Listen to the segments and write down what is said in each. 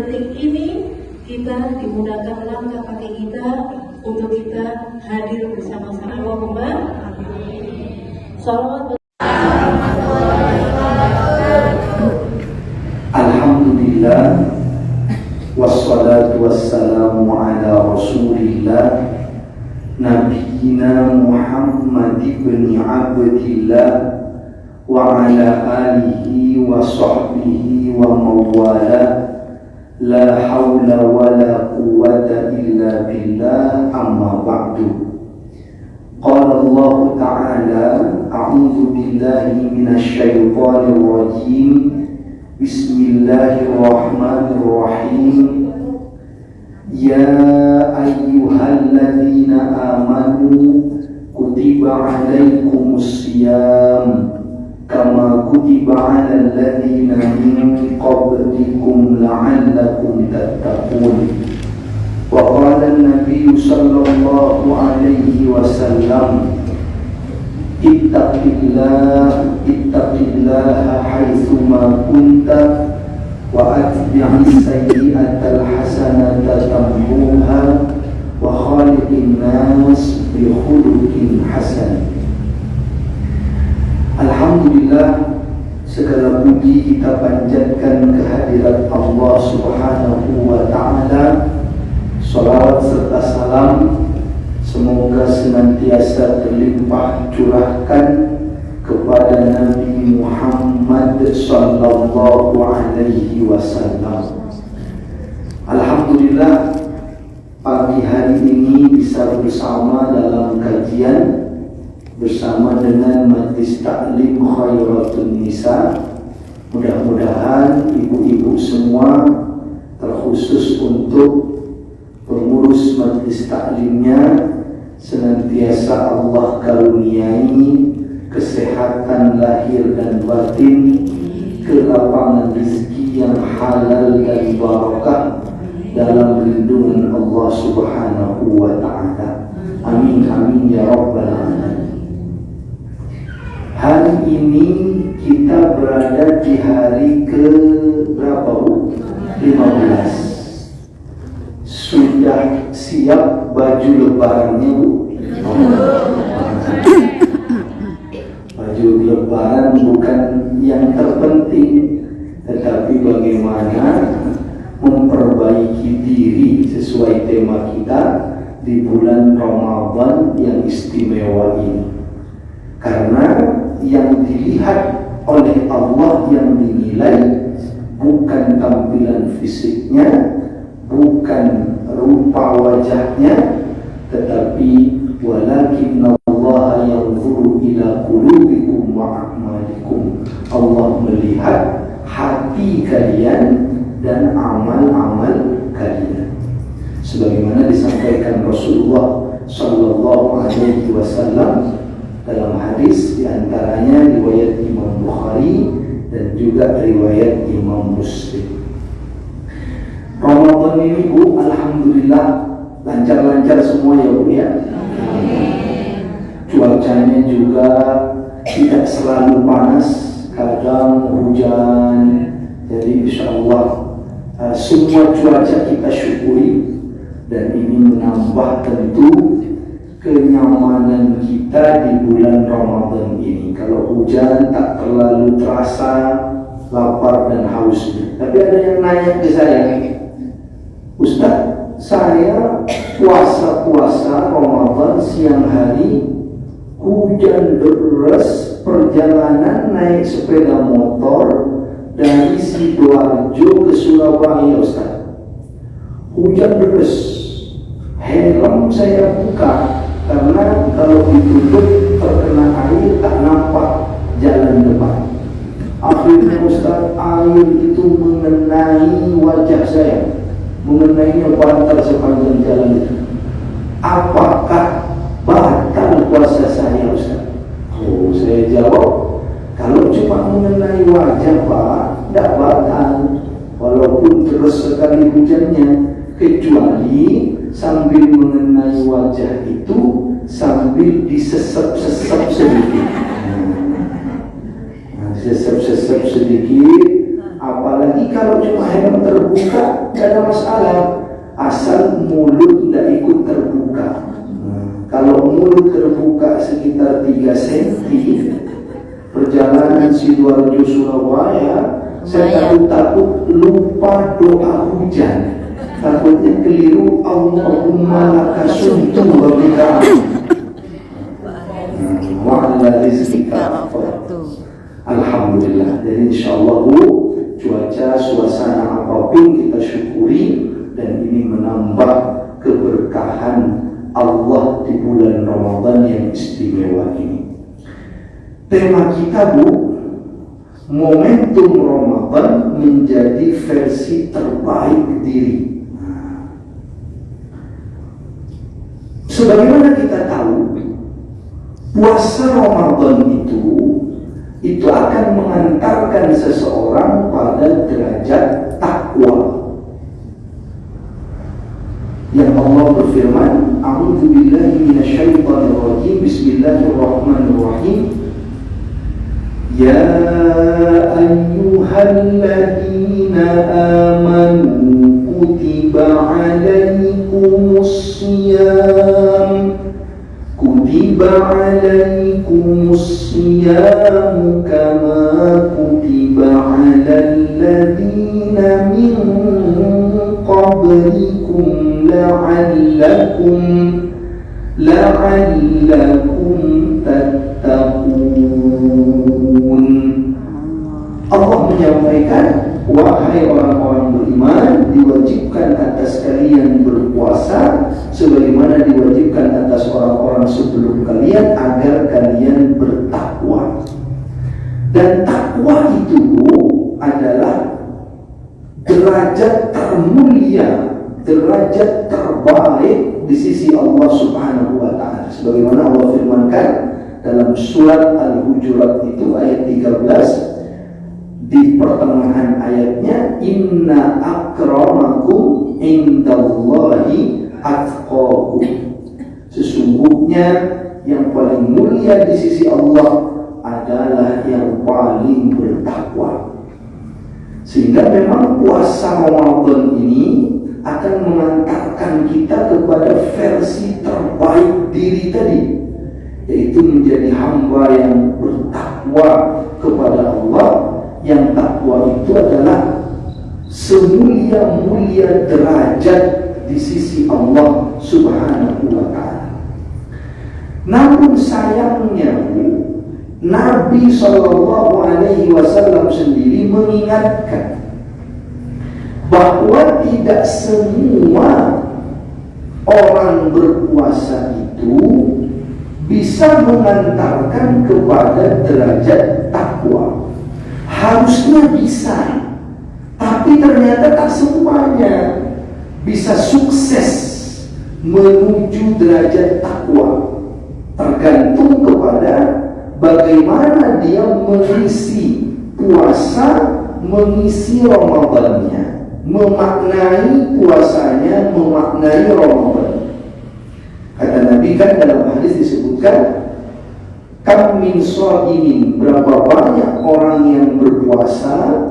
detik ini kita dimudahkan langkah kaki kita untuk kita hadir bersama-sama. Allahumma shalawat. Alhamdulillah wassalatu wassalamu ala rasulillah Nabiyyina Muhammad ibn Abdillah wa ala alihi wa sahbihi wa mawala la hawla wa la quwwata illa billah amma ba'du. Qala Allah ta'ala a'udzu billahi minasy syaithanir rajim. Bismillahirrahmanirrahim. Ya ayyuhalladzina amanu kutiba alaikumus siyam kama kutiba alal ladzina min qablikum la'allakum tattaqun. Wa qala an-nabiy sallallahu alaihi wasallam ittaqillaha haitsuma kunta wa atbi'is sayyi'atal hasanata tamhuha wa khaliqin nas bi khuluqin hasan. Alhamdulillah, segala puji kita panjatkan kehadirat Allah Subhanahu wa ta'ala. Salawat serta salam semoga senantiasa terlimpah curahkan kepada Nabi Muhammad sallallahu alaihi wasallam. Alhamdulillah, pagi hari ini bisa bersama dalam kajian bersama dengan Majlis Ta'lim Khairatul Nisa. Mudah-mudahan ibu-ibu semua, terkhusus untuk pengurus majlis taklimnya, senantiasa Allah karuniai kesehatan lahir dan batin, kelapangan rezeki yang halal dan barakah dalam lindungan Allah Subhanahu wa ta'ala. Amin amin ya rabbal alamin. Hari ini kita berada di hari ke berapa, Bu? 15. Sudah siap baju lebarannya, Bu? Baju lebaran bukan yang terpenting, tetapi bagaimana memperbaiki diri sesuai tema kita di bulan Ramadan yang istimewa ini. Karena yang dilihat oleh Allah, yang dinilai bukan tampilan fisiknya, bukan rupa wajahnya, tetapi walakinna Allah yanzuru ila qulubikum wa a'malikum. Allah melihat hati kalian dan amal-amal kalian. Sebagaimana disampaikan Rasulullah sallallahu alaihi wasallam dalam hadis, diantaranya riwayat Imam Bukhari dan juga riwayat Imam Muslim. Ramadan ini, Bu, alhamdulillah lancar-lancar semua ya, Bu ya. Cuacanya juga tidak selalu panas, kadang hujan. Jadi insyaallah semua cuaca kita syukuri, dan ini menambah tentu kenyamanan kita di bulan Ramadan ini. Kalau hujan tak terlalu terasa lapar dan hausnya. Tapi ada yang nanya ke saya, Ustaz, saya puasa Ramadan siang hari, hujan deras, perjalanan naik sepeda motor dari Sidoarjo ke Surabaya, Ustaz. Hujan deras, helm saya buka karena kalau ditutup terkena air tak nampak jalan depan. Akhirnya Ustaz, air itu mengenai wajah saya, mengenainya bantal sepanjang jalan itu. Apakah batal puasa saya, Ustaz? Oh, saya jawab, kalau cuma mengenai wajah, Pak, tidak batal, walaupun terus sekali hujannya, kecuali sambil mengenai wajah itu sambil disesep-sesep sedikit. Disesep-sesep sedikit, Apalagi kalau cuma helm terbuka, tidak ada masalah, asal mulut tidak ikut terbuka. Kalau mulut terbuka sekitar 3 cm, perjalanan Sidoarjo Surabaya, saya takut lupa doa hujan. Takutnya keliru, Allahumma laka sumtu wa bika wa ala rizqika. Alhamdulillah. Jadi insyaallah cuaca, suasana apapun kita syukuri, dan ini menambah keberkahan Allah di bulan Ramadan yang istimewa ini. Tema kita momentum Ramadan menjadi versi terbaik diri. Sebagaimana kita tahu, puasa Ramadan itu akan mengantarkan seseorang pada derajat takwa. Yang Allah berfirman, A'udzu billahi minasyaitonir rajim, bismillahirrahmanirrahim. Ya ayyuhalladzina amanu kutiba 'alaikumus shiyam kama kutiba 'alal ladzina min qablikum la'allakum tattaqun. Allah menyampaikan, wahai orang-orang beriman, diwajibkan atas kalian berpuasa sebagaimana diwajibkan atas orang-orang sebelum kalian agar kalian bertakwa. Dan takwa itu adalah derajat termulia, derajat terbaik di sisi Allah Subhanahu wa ta'ala. Sebagaimana Allah firmankan dalam surat Al-Hujurat itu ayat 13, di pertengahan ayatnya, inna akramakum indallahi atqakum. Sesungguhnya yang paling mulia di sisi Allah adalah yang paling bertakwa. Sehingga memang puasa Ramadan ini akan mengantarkan kita kepada versi terbaik diri tadi, yaitu menjadi hamba yang bertakwa kepada Allah. Yang takwa itu adalah semulia-mulia derajat di sisi Allah Subhanahu wa ta'ala. Namun sayangnya Nabi SAW sendiri mengingatkan bahwa tidak semua orang berpuasa itu bisa mengantarkan kepada derajat takwa. Harusnya bisa, tapi ternyata tak semuanya bisa sukses menuju derajat takwa. Tergantung kepada bagaimana dia mengisi puasa, mengisi Ramadannya, memaknai puasanya, memaknai Ramadan. Kata Nabi kan dalam hadis disebutkan, kam min shaimin, berapa banyak orang yang berpuasa,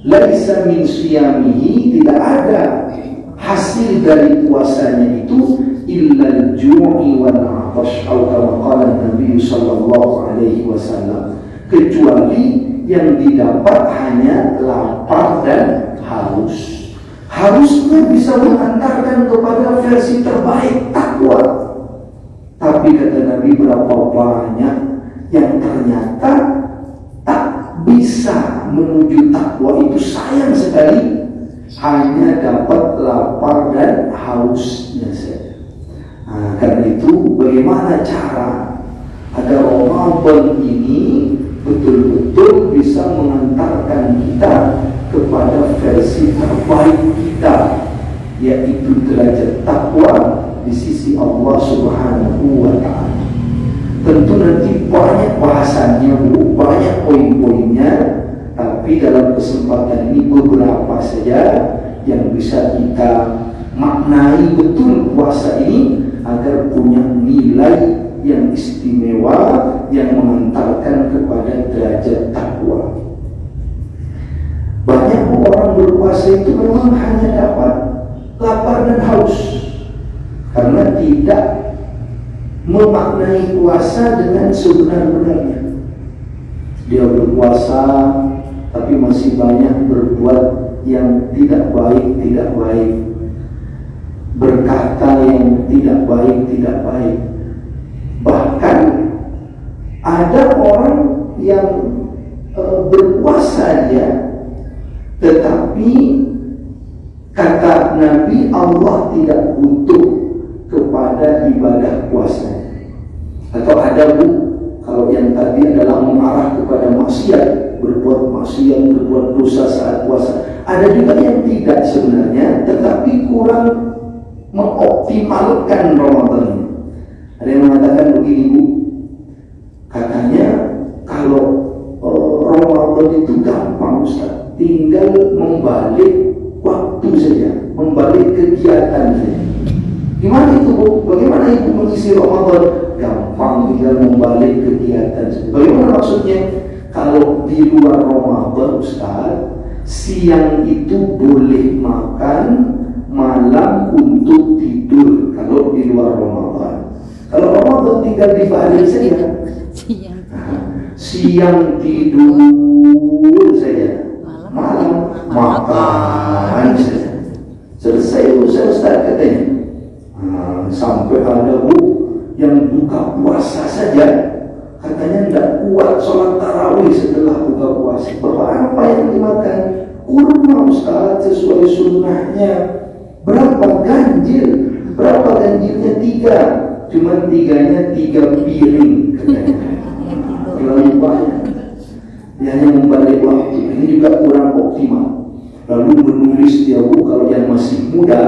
laisa min siyamihi, tidak ada hasil dari puasanya itu illal ju'i wal 'atash, atau kama qala Nabi sallallahu alaihi wasallam, kecuali yang didapat hanya lapar dan haus. Harusnya bisa mengantarkan kepada versi terbaik takwa. Tapi kata Nabi, berapa banyak yang ternyata tak bisa menuju takwa itu, sayang sekali, hanya dapat lapar dan hausnya saja. Karena itu bagaimana cara agar Ramadan ini betul-betul bisa mengantarkan kita kepada versi terbaik kita, yaitu derajat takwa di sisi Allah Subhanahu wa ta'ala. Tentu nanti banyak bahasannya, banyak poin-poinnya, tapi dalam kesempatan ini beberapa saja yang bisa kita maknai betul puasa ini agar punya nilai yang istimewa yang mengantarkan kepada derajat takwa. banyak orang berpuasa itu memang hanya dapat lapar dan haus, karena tidak memaknai puasa dengan sebenar-benarnya. Dia berpuasa tapi masih banyak berbuat yang tidak baik, berkata yang tidak baik. Bahkan ada orang yang berpuasa dia, tetapi kata Nabi, Allah tidak butuh kepada ibadah puasa. Atau ada kalau yang tadi adalah mengarah kepada maksiat, berbuat dosa saat puasa. Ada juga yang tidak sebenarnya, tetapi kurang mengoptimalkan Ramadan. Ada yang mengatakan begini, Bu, katanya kalau Ramadan itu gampang, Ustaz, tinggal membalik waktu saja, membalik kegiatan saja. Gimana itu, Bu? Bagaimana Ibu mengisi Ramadan? Gampang, tinggal membalik kegiatan saja. Bagaimana maksudnya? Kalau di luar Ramadan, Ustaz, siang itu boleh makan, malam untuk tidur. Kalau di luar Ramadan. Kalau Ramadan tinggal dibalik saja. Siang tidur saja, malam makan saja. Selesai urusan, Ustaz, katanya. Sampai ada yang buka puasa saja, katanya tidak kuat sholat tarawih setelah buka puasa. Bapak, apa yang dimakan? Kurma, Ustaz, sesuai sunnahnya. Berapa ganjil? Berapa ganjilnya? 3. Cuma 3-nya 3 piring, katanya. Terlalu banyak. Dia hanya membalik waktu. Ini juga kurang optimal. Lalu menulis dia, Bu, kalau yang masih muda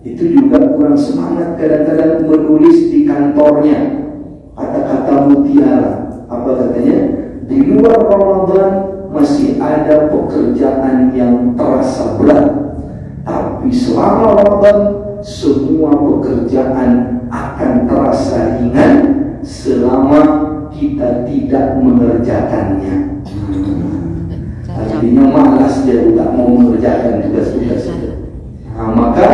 itu juga kurang semangat. Kadang-kadang menulis di kantornya kata-kata mutiara. Apa katanya? Di luar Ramadan masih ada pekerjaan yang terasa berat, tapi selama Ramadan semua pekerjaan akan terasa ringan selama kita tidak mengerjakannya. Artinya malas, dia tidak mau mengerjakan tugas-tugas itu. Maka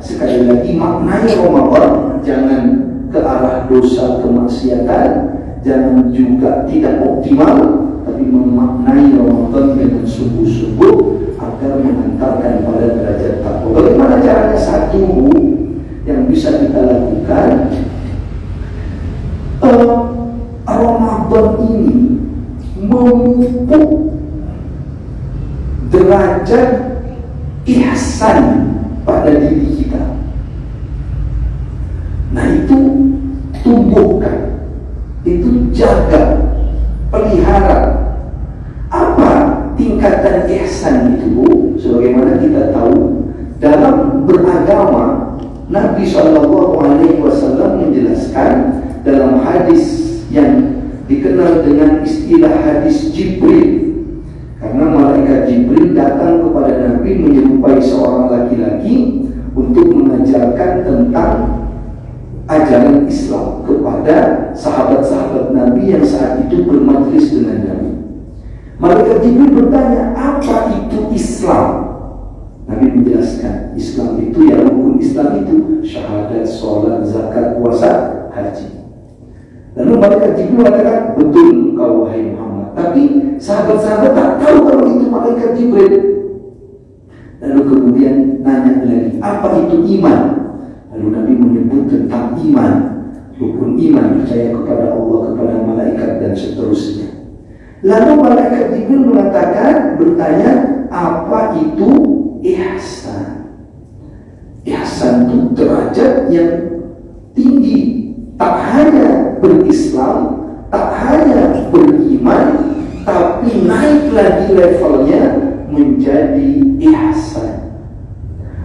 sekali lagi maknai Ramadan jangan ke arah dosa kemaksiatan, jangan juga tidak optimal, tapi memaknai Ramadan dengan sungguh-sungguh agar mengantarkan pada derajat takwa. Bagaimana caranya? Satu yang bisa kita lakukan, Ramadan ini memupuk derajat ihsan pada diri kita. Nah, itu tumbuhkan, itu jaga, pelihara. Apa tingkatan ihsan itu, Bu? Sebagaimana kita tahu dalam beragama, Nabi SAW menjelaskan dalam hadis yang dikenal dengan istilah hadis Jibril. Karena malaikat Jibril datang kepada Nabi menyerupai seorang laki-laki untuk mengajarkan tentang ajaran Islam kepada sahabat-sahabat Nabi yang saat itu bermajlis dengan Nabi. Malaikat Jibril bertanya, apa itu Islam? Nabi menjelaskan, Islam itu, ya rukun Islam itu syahadat, sholat, zakat, puasa, haji. Lalu malaikat Jibril mengatakan, betul kau wahai Muhammad. Tapi sahabat-sahabat tak tahu kalau itu malaikat Jibril. Lalu kemudian nanya lagi, apa itu iman? Lalu Nabi menyebut tentang iman, rukun iman, percaya kepada Allah, kepada malaikat, dan seterusnya. Lalu malaikat Jibril bertanya, apa itu ihsan? Ihsan itu derajat yang tinggi. Tak hanya berislam, tak hanya beriman, tapi naik lagi levelnya menjadi ihsan.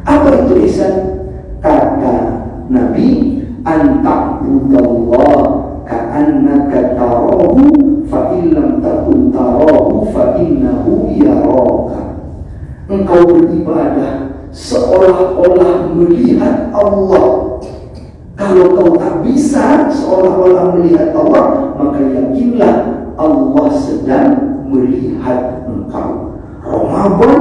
Apa itu ihsan? Kata Nabi, anta'budallah ka'annaka tarahu fa illam takun tarahu fa innahu yaraka. Engkau beribadah seolah-olah melihat Allah. Kalau kau tak bisa seolah-olah melihat Allah, maka yakinlah Allah sedang melihat engkau. Ramadan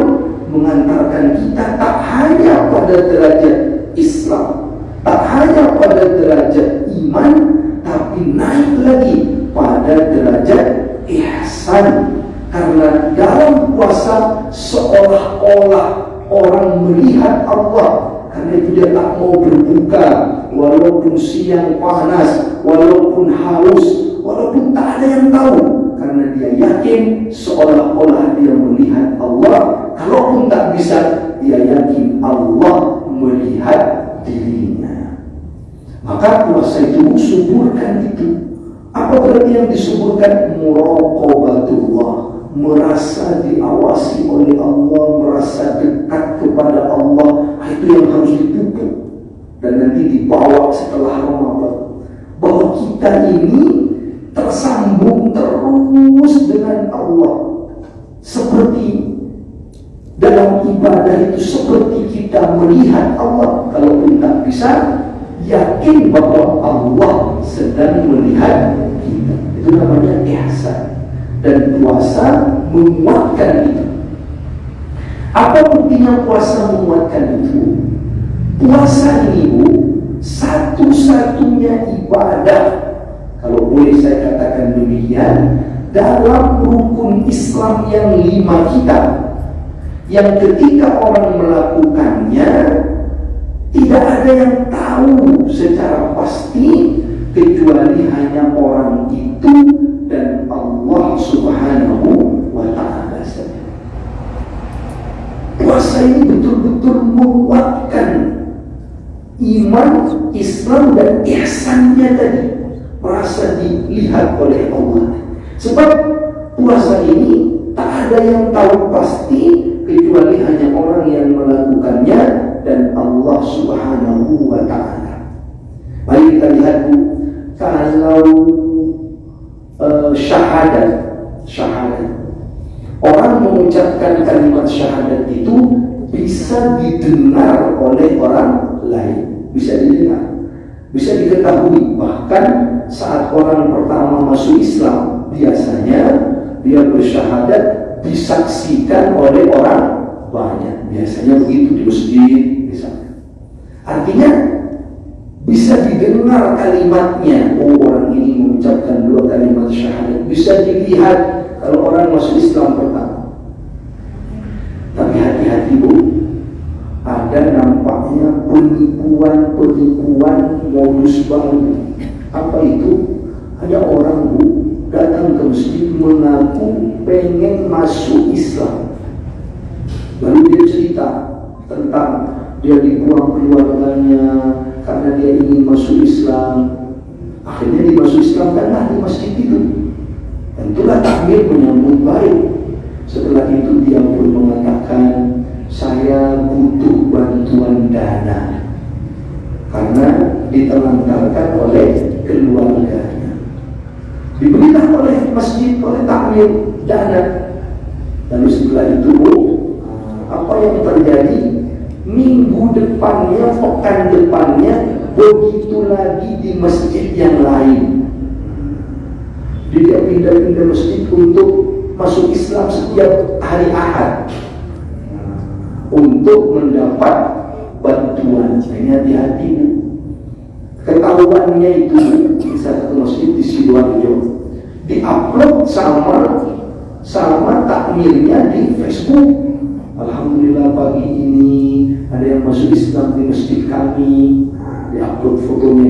mengantarkan kita tak hanya pada derajat Islam, tak hanya pada derajat iman, tapi naik lagi pada derajat ihsan. Karena dalam puasa seolah-olah orang melihat Allah. Karena itu dia tak mau berbuka, walaupun siang panas, walaupun haus, walaupun tak ada yang tahu. Karena dia yakin seolah-olah dia melihat Allah. Kalaupun tak bisa, dia yakin Allah melihat dirinya. Maka puasa itu suburkan itu. Apa berarti yang disuburkan? Muraqabatullah, merasa diawasi oleh Allah, merasa dekat kepada Allah. Itu yang harus dipupuk dan nanti dibawa setelah Ramadan, bahwa kita ini tersambung terus dengan Allah. Seperti dalam ibadah itu, seperti kita melihat Allah. Kalaupun tak bisa, yakin bahwa Allah sedang melihat kita. Itu namanya ihsan. Dan puasa menguatkan itu. Apa buktinya puasa menguatkan itu? Puasa ini, Bu, satu-satunya ibadah, kalau boleh saya katakan demikian, dalam rukun Islam yang 5 kita, yang ketika orang melakukannya tidak ada yang tahu secara pasti kecuali hanya orang itu dan Allah Subhanahu wa ta'ala saja. Puasa ini betul-betul menguatkan iman, Islam dan ihsannya tadi, merasa dilihat oleh Allah. Sebab puasa ini tak ada yang tahu pasti kecuali hanya orang yang melakukannya dan Allah Subhanahu wa ta'ala. Mari kita lihat, Bu, kalau syahadat, orang mengucapkan kalimat syahadat itu bisa didengar oleh orang lain, bisa didengar, bisa diketahui. Bahkan saat orang pertama masuk Islam, biasanya dia bersyahadat disaksikan oleh orang banyak. Biasanya begitu di masjid misalnya. Artinya bisa didengar kalimatnya. Oh, orang ini mengucapkan 2 kalimat syahadat. Bisa dilihat kalau orang masuk Islam pertama. Tapi hati-hati, Bu, ada nampaknya penipuan modus baru. Apa itu? Ada orang, Bu, datang ke masjid mengaku pengen masuk Islam. Lalu dia cerita tentang dia dibuang keluarganya karena dia ingin masuk Islam. Akhirnya dia masuk Islam karena di masjid itu. Tentulah takmir menyambut baik. Setelah itu dia pun mengatakan, saya butuh bantuan dana karena ditelantarkan oleh keluarganya. Diberilah oleh masjid, oleh takmir dana. Lalu setelah itu, apa yang terjadi? Minggu depannya, pekan depannya, begitu lagi di masjid yang lain. Dia pindah-pindah masjid untuk masuk Islam setiap hari Ahad untuk mendapat bantuan. Ini hati-hati. Ketahuannya itu di satu masjid di Sidoarjo, diupload sama takmirnya di Facebook. Alhamdulillah pagi ini ada yang masuk Islam di masjid kami. Diupload fotonya,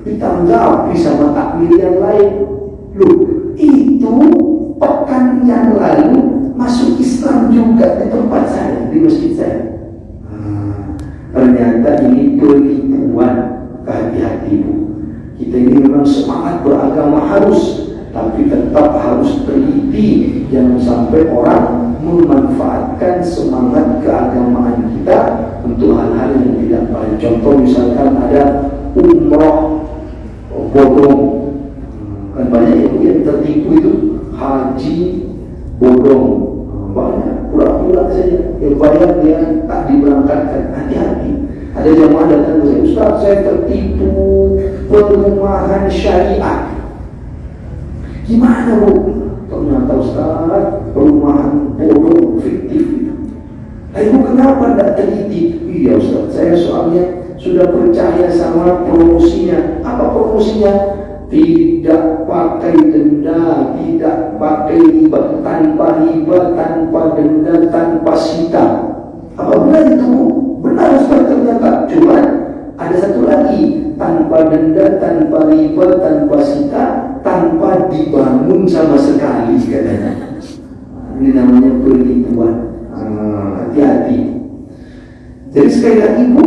ditanggapi sama takmir yang lain. Loh, itu pekan yang lalu masuk Islam juga di tempat saya, di masjid saya. Ternyata ini penipuan. Hati-hati, Bu. Kita ini memang semangat beragama harus, tapi tetap harus teliti. Jangan sampai orang memanfaatkan semangat keagamaan kita untuk hal-hal yang tidak baik. Contoh misalkan ada umroh bodong. Kan banyak yang tertipu itu haji bodong. Banyak pura-pura saja. Yang bayar dia tak diberangkatkan. Hati-hati. Ada jamaah datang ke saya, Ustaz, saya tertipu perumahan syariah. Gimana, Bu? Ternyata, Ustaz, perumahan bodong Ibu kenapa tidak teliti? Iya Ustaz, saya soalnya sudah percaya sama promosinya. Apa promosinya? Tidak pakai denda, tidak pakai riba, tanpa riba, tanpa denda, tanpa sita. Apa benar itu? Benar Ustaz ternyata. Cuma ada satu lagi, tanpa denda, tanpa riba, tanpa sita, tanpa dibangun sama sekali katanya. Ini namanya penipuan. Hati-hati. Jadi sekali lagi Bu,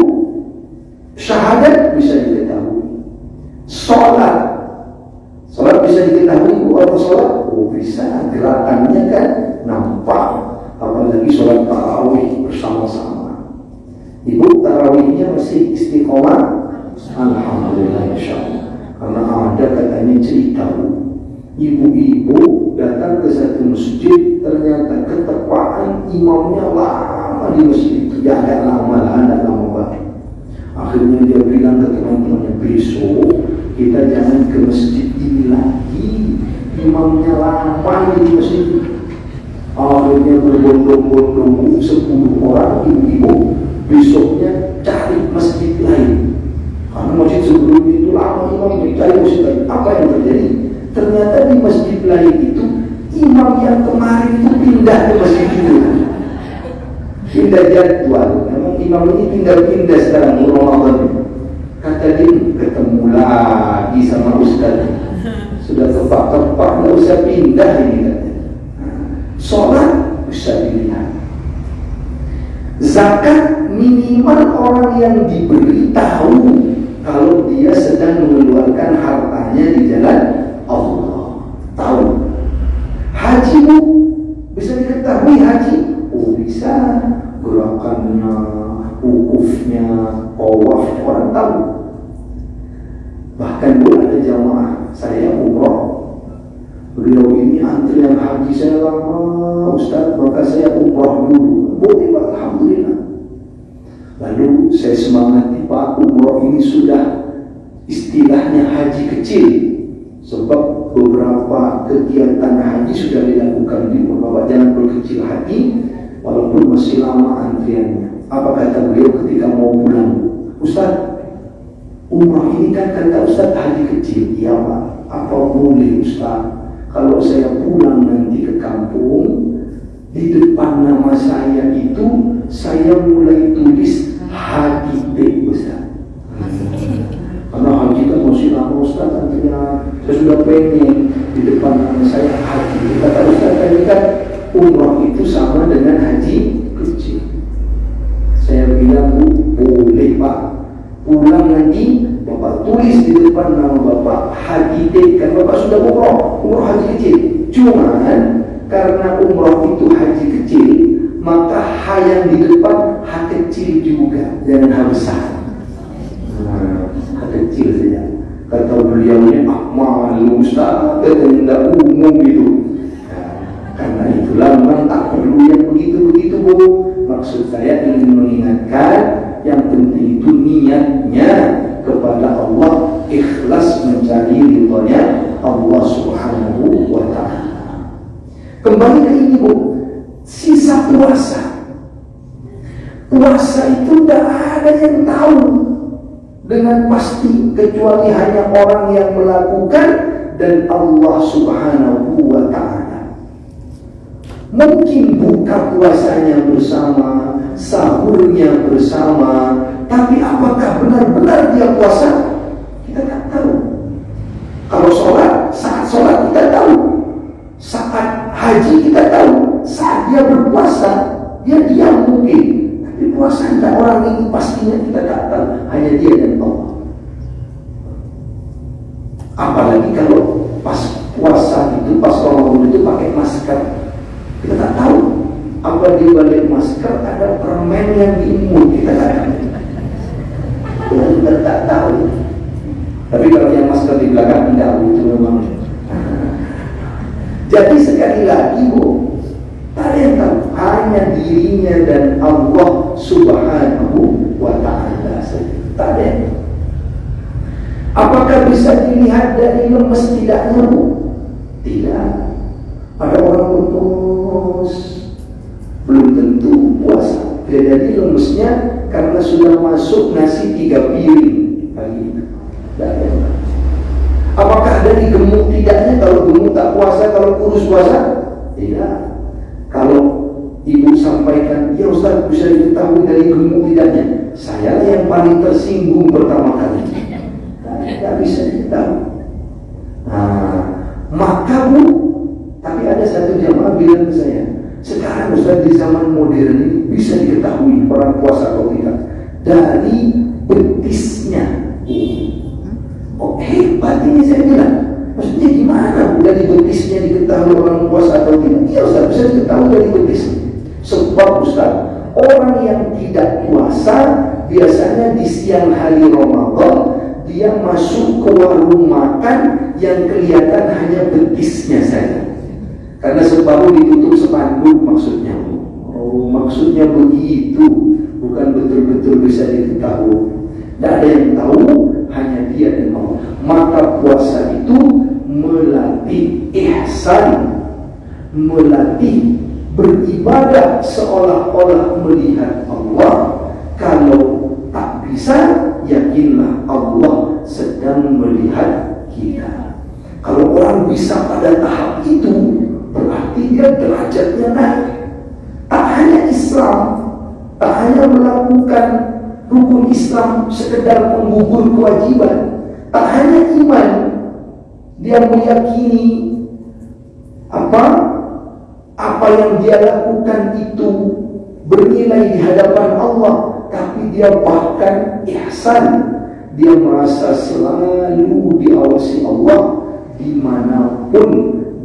syahadat bisa diketahui, sholat bisa diketahui Bu, apa sholat? Oh bisa, gerakannya kan nampak. Apalagi sholat tarawih bersama-sama. Ibu tarawihnya masih istiqomah? Alhamdulillah insyaallah. Karena ada katanya cerita ibu-ibu datang ke satu masjid, ternyata ketepaan imamnya lama di masjid itu. Ya agak lama lah, agak lama banget. Akhirnya dia bilang ke teman-temannya, besok kita jangan ke masjid ini lagi, imamnya lama di masjid. Akhirnya berbondong-bondong 10 orang ibu-ibu besoknya cari masjid lain. Karena masjid sebelum itu lama imamnya, cari masjid lain. Apa yang terjadi? Ternyata di masjid lain itu imam yang kemarin itu pindah ke masjid itu. Pindah jadwal. Memang imam ini pindah-pindah sekarang Ramadan. Kata dia, ketemu lagi sama ustaz. Sudah tepat-tepat, nggak usah pindah ini katanya. Sholat bisa dilihat. Zakat minimal orang yang diberitahu kalau dia sedang mengeluarkan hartanya di jalan Allah. Tahu. Haji Bu, bisa diketahui haji? Oh bisa. Gerakannya, wukufnya, tawaf, orang tahu. Bahkan Bu, ada jamaah saya umroh. Beliau ini antrian haji saya lama Ustaz, maka saya umroh dulu. Boleh Pak, alhamdulillah. Lalu saya semangati Pak, umroh ini sudah istilahnya haji kecil. Sebab beberapa kegiatan haji sudah dilakukan di umroh. Bapak jangan berkecil hati, walaupun masih lama antriannya. Apa kata beliau ketika mau pulang? Ustaz, umroh ini kan kata Ustaz haji kecil. Iya Pak, apa boleh Ustaz kalau saya pulang nanti ke kampung, di depan nama saya itu saya mulai tulis Haji B Ustaz. Karena haji kan masih lama Ustaz, artinya saya sudah pengen di depan nama saya haji. Kata Ustaz tadi kan umrah itu sama dengan haji kecil. Saya bilang boleh Pak, pulang nanti Bapak tulis di depan nama Bapak Haji D, kan Bapak sudah umrah haji kecil. Cuman karena umrah itu haji kecil, maka H yang di depan H kecil juga, jangan H besar. H kecil saja. Kata beliaunya, malu Ustaz, tidak umum itu. Karena itulah memang tak perlu yang begitu-begitu Bu. Maksud saya ingin mengingatkan, yang penting itu niatnya kepada Allah, ikhlas mencari ridhonya Allah Subhanahu wa ta'ala. Kembali ke ini Bu, sisa puasa. Puasa itu tidak ada yang tahu dengan pasti kecuali hanya orang yang melakukan dan Allah Subhanahu wa ta'ala. Mungkin buka puasanya bersama, sahurnya bersama, tapi apakah benar-benar dia puasa? Kita tak tahu. Kalau sholat, saat sholat kita tahu, saat haji kita tahu, saat dia berpuasa dia diam mungkin, tapi puasa tidak, orang ini pastinya kita tak tahu, hanya dia dan Allah. Apalagi kalau pas puasa itu, pas Ramadan itu pakai masker, kita tak tahu apa di balik masker ada permen yang diimun, kita tak tahu. Kita tak tahu. Tapi kalau yang masker di belakang tidak, itu memang. Jadi sekali lagi Bu, tak ada yang tahu, hanya dirinya dan Allah Subhanahu wa ta'ala saja. Tak ada yang tahu. Apakah bisa dilihat dari lemes tidaknya Bu? Tidak. Ada orang lemes, belum tentu puasa. jadi lemesnya karena sudah masuk nasi 3 piring pagi itu. Tidak ada. Apakah ada di gemuk? Tidaknya. Kalau gemuk tak puasa, kalau kurus puasa? Tidak. Kalau ibu sampaikan, ya Ustaz bisa diketahui dari gemuk tidaknya, saya yang paling tersinggung pertama kali. Tidak bisa diketahui. Maka Bu, tapi ada satu jamaah bilang ke saya, sekarang Ustaz di zaman modern ini bisa diketahui orang puasa atau tidak dari betisnya. Oh hebat ini, saya bilang. Maksudnya gimana Bu, dari betisnya diketahui orang puasa atau tidak? Iya Ustaz, bisa diketahui dari betisnya. Sebab Ustaz, orang yang tidak puasa biasanya di siang hari Ramadan dia masuk ke warung makan yang kelihatan hanya betisnya saja. Karena separuh ditutup spanduk maksudnya. Oh, maksudnya begitu, bukan betul-betul bisa diketahui. Tidak ada yang tahu, hanya dia dan Allah. Maka puasa itu melatih ihsan, melatih beribadah seolah-olah melihat Allah. Kalau tak bisa, yakinlah Allah sedang melihat kita. Kalau orang bisa pada tahap itu, berarti dia derajatnya naik. Tak hanya Islam, tak hanya melakukan rukun Islam sekedar menggugur kewajiban, tak hanya iman, dia meyakini apa yang dia lakukan itu bernilai di hadapan Allah, tapi dia bahkan ihsan, dia merasa selalu diawasi Allah dimanapun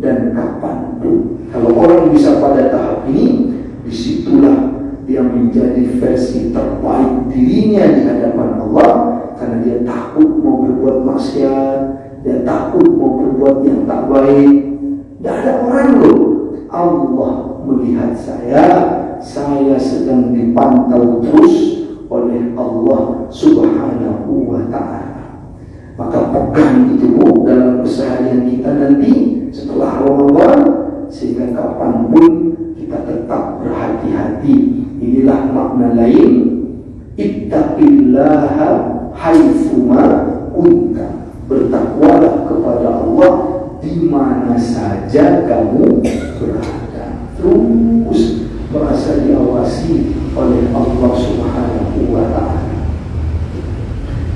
dan kapanpun. Kalau orang bisa pada tahap ini, disitulah dia menjadi versi terbaik dirinya di hadapan Allah, karena dia takut mau berbuat maksiat, dia takut mau berbuat yang tak baik. Tidak ada orang loh, Allah melihat saya sedang dipantau terus oleh Allah Subhanahu wa ta'ala. Maka pegang itu dalam keseharian kita nanti setelah Ramadan, sehingga kapanpun kita tetap berhati-hati. Inilah makna lain, ittaqillaha haitsuma kunta. Bertakwalah kepada Allah di mana saja kamu berada. Terus merasa diawasi oleh Allah Subhanahu wa ta'ala.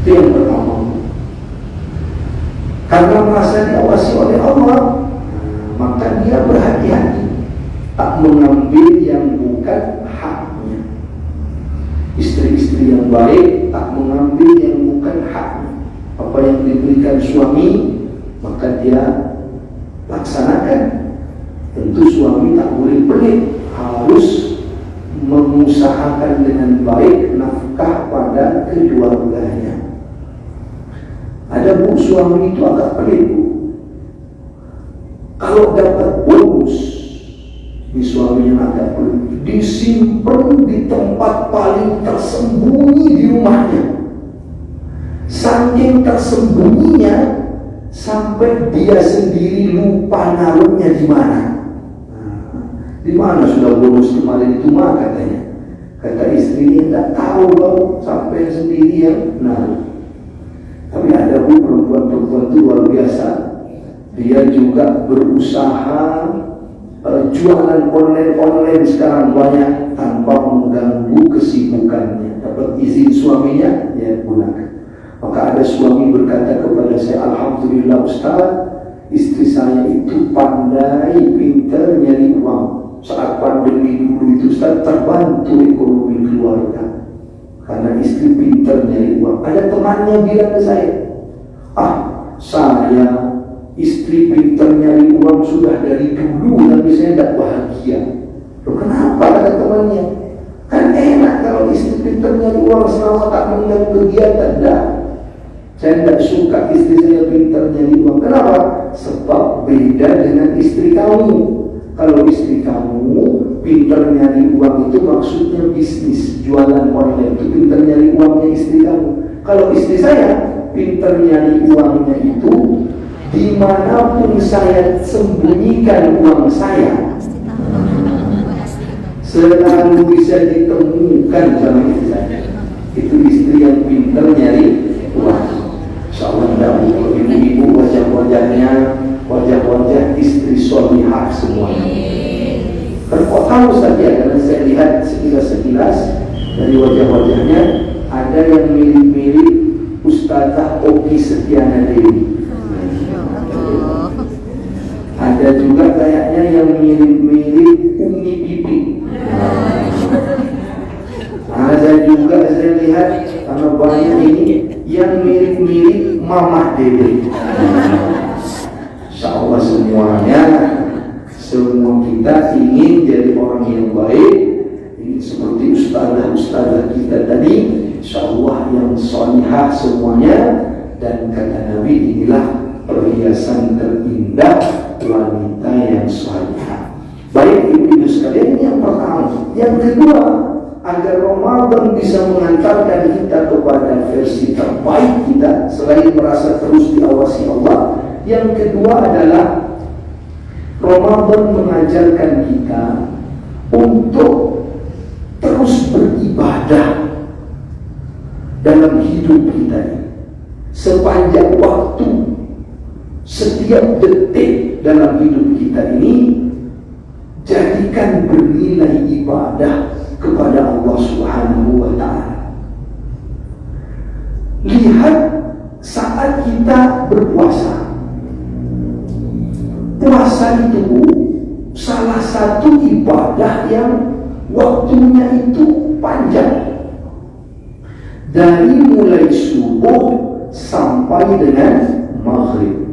Itu yang pertama. Karena merasa diawasi oleh Allah, maka dia berhati-hati, tak mengambil yang bukan haknya. Istri-istri yang baik tak mengambil yang bukan haknya. Apa yang diberikan suami, maka dia laksanakan. Tentu suami tak boleh pelit, harus mengusahakan dengan baik nafkah pada keluarganya. Ada Bu, suami itu agak pelit Bu. Kalau dapat bonus, ini suaminya agak pelit, disimpan di tempat paling tersembunyi di rumahnya. Saking tersembunyinya sampai dia sendiri lupa naruhnya di mana. Di mana sudah bonus kemarin itu mah katanya. Kata istrinya, tidak tahu kau sampai sendirian. Tapi ada Bu, perempuan-perempuan itu luar biasa. Dia juga berusaha jualan online sekarang banyak tanpa mengganggu kesibukannya. Dapat izin suaminya, ya gunakan. Maka ada suami berkata kepada saya, alhamdulillah Ustaz, istri saya itu pandai, pintar nyari uang. Saat pandemi dulu itu Ustaz, terbantu ekonomi keluarga karena istri pintar nyari uang. Ada temannya bilang ke saya, saya istri pintar nyari uang sudah dari dulu, tapi saya tidak bahagia. Loh kenapa, kata temannya? Kan enak kalau istri pintar nyari uang selama tak mengganggu kegiatan. Tidak, saya tidak suka istri saya pintar nyari uang. Kenapa? Sebab beda dengan istri kamu. Kalau istri kamu pintar nyari uang itu maksudnya bisnis, jualan online, itu pintar nyari uangnya istri kamu. Kalau istri saya pintar nyari uangnya itu dimanapun saya sembunyikan uang saya selalu bisa ditemukan sama istri. Itu istri yang pintar nyari uang. Insyaallah ibu-ibu wajah-wajahnya wajah-wajah istri sholihah semuanya. Kok tahu saja karena saya lihat sekilas dari wajah-wajahnya ada yang mirip-mirip Ustazah Oki Setiana Dewi. Ada juga kayaknya yang mirip-mirip Umi Pipi. Ada juga saya lihat karena banyak ini yang mirip-mirip Mama Dede. Insyaallah semua kita ingin jadi orang yang baik, ingin seperti ustazah kita tadi, insyaallah yang sholihah semuanya. Dan kata Nabi, inilah perhiasan terindah wanita yang sholihah. Baik ibu-ibu sekalian, yang pertama. Yang kedua, agar Ramadan bisa mengantarkan kita kepada versi terbaik kita selain merasa terus diawasi Allah, yang kedua adalah Ramadan mengajarkan kita untuk terus beribadah dalam hidup kita ini. Sepanjang waktu, setiap detik dalam hidup kita ini, jadikan bernilai ibadah kepada Allah Subhanahu wa ta'ala. Lihat saat kita berpuasa. Puasa itu salah satu ibadah yang waktunya itu panjang. Dari mulai subuh sampai dengan maghrib.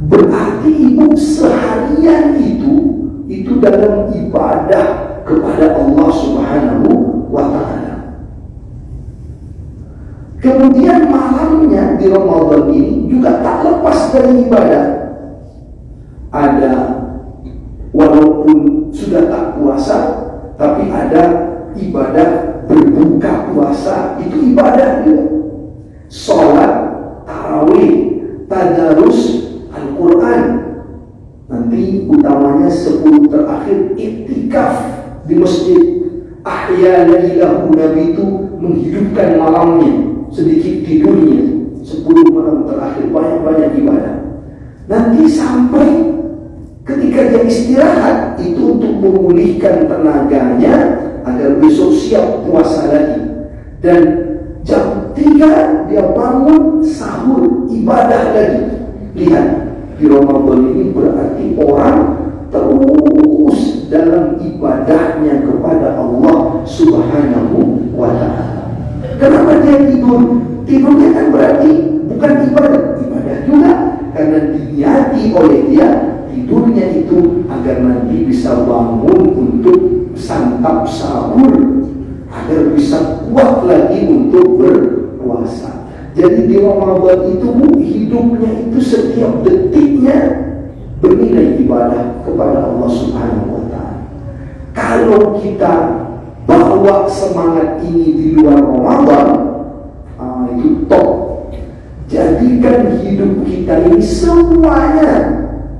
Berarti ibu seharian itu dalam ibadah kepada Allah Subhanahu wa ta'ala. Kemudian malamnya di Ramadan ini juga tak lepas dari ibadah. Ada, walaupun sudah tak puasa, tapi ada ibadah berbuka puasa, itu ibadah juga. Sholat, tarawih, tadarus Al-Quran. Nanti utamanya 10 terakhir iktikaf di masjid. Ahya lailahu, Nabi itu menghidupkan malamnya, sedikit tidurnya 10 malam terakhir, banyak-banyak ibadah. Nanti sampai ketika dia istirahat, itu untuk memulihkan tenaganya agar besok siap puasa lagi. Dan jam 3 dia bangun sahur, ibadah lagi. Lihat, di Ramadan ini berarti orang terus dalam ibadahnya kepada Allah Subhanahu wa ta'ala. Kenapa dia tidur? Tidurnya kan berarti bukan ibadah juga, karena diniati oleh dia tidurnya itu agar nanti bisa bangun untuk santap sahur, agar bisa kuat lagi untuk berpuasa. Jadi di Ramadan itu hidupnya itu setiap detiknya bernilai ibadah kepada Allah Subhanahu wa ta'ala. Kalau kita bawa semangat ini di luar Ramadan, itu top. Jadikan hidup kita ini semuanya,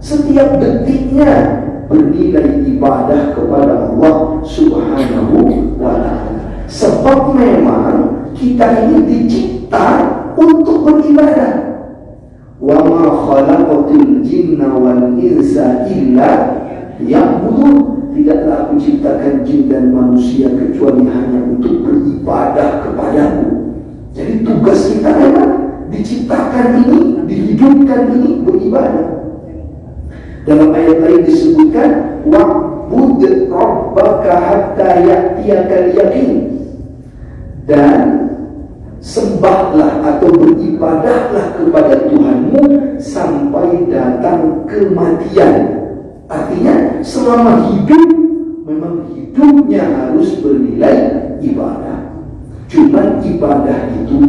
setiap detiknya bernilai ibadah kepada Allah Subhanahu wa ta'ala. Sebab memang kita ini dicipta untuk beribadah. Wa ma khalaqatul jinna wal insa illa liya'budun. Tidaklah aku ciptakan jin dan manusia kecuali hanya untuk beribadah kepadamu. Jadi tugas kita memang diciptakan ini, dihidupkan ini beribadah. Dalam ayat lain disebutkan wa'bud rabbaka hatta ya'tiyakal yaqin. Dan sembahlah atau beribadahlah kepada Tuhanmu sampai datang kematian. Artinya selama hidup memang hidupnya harus bernilai ibadah. Cuman ibadah itu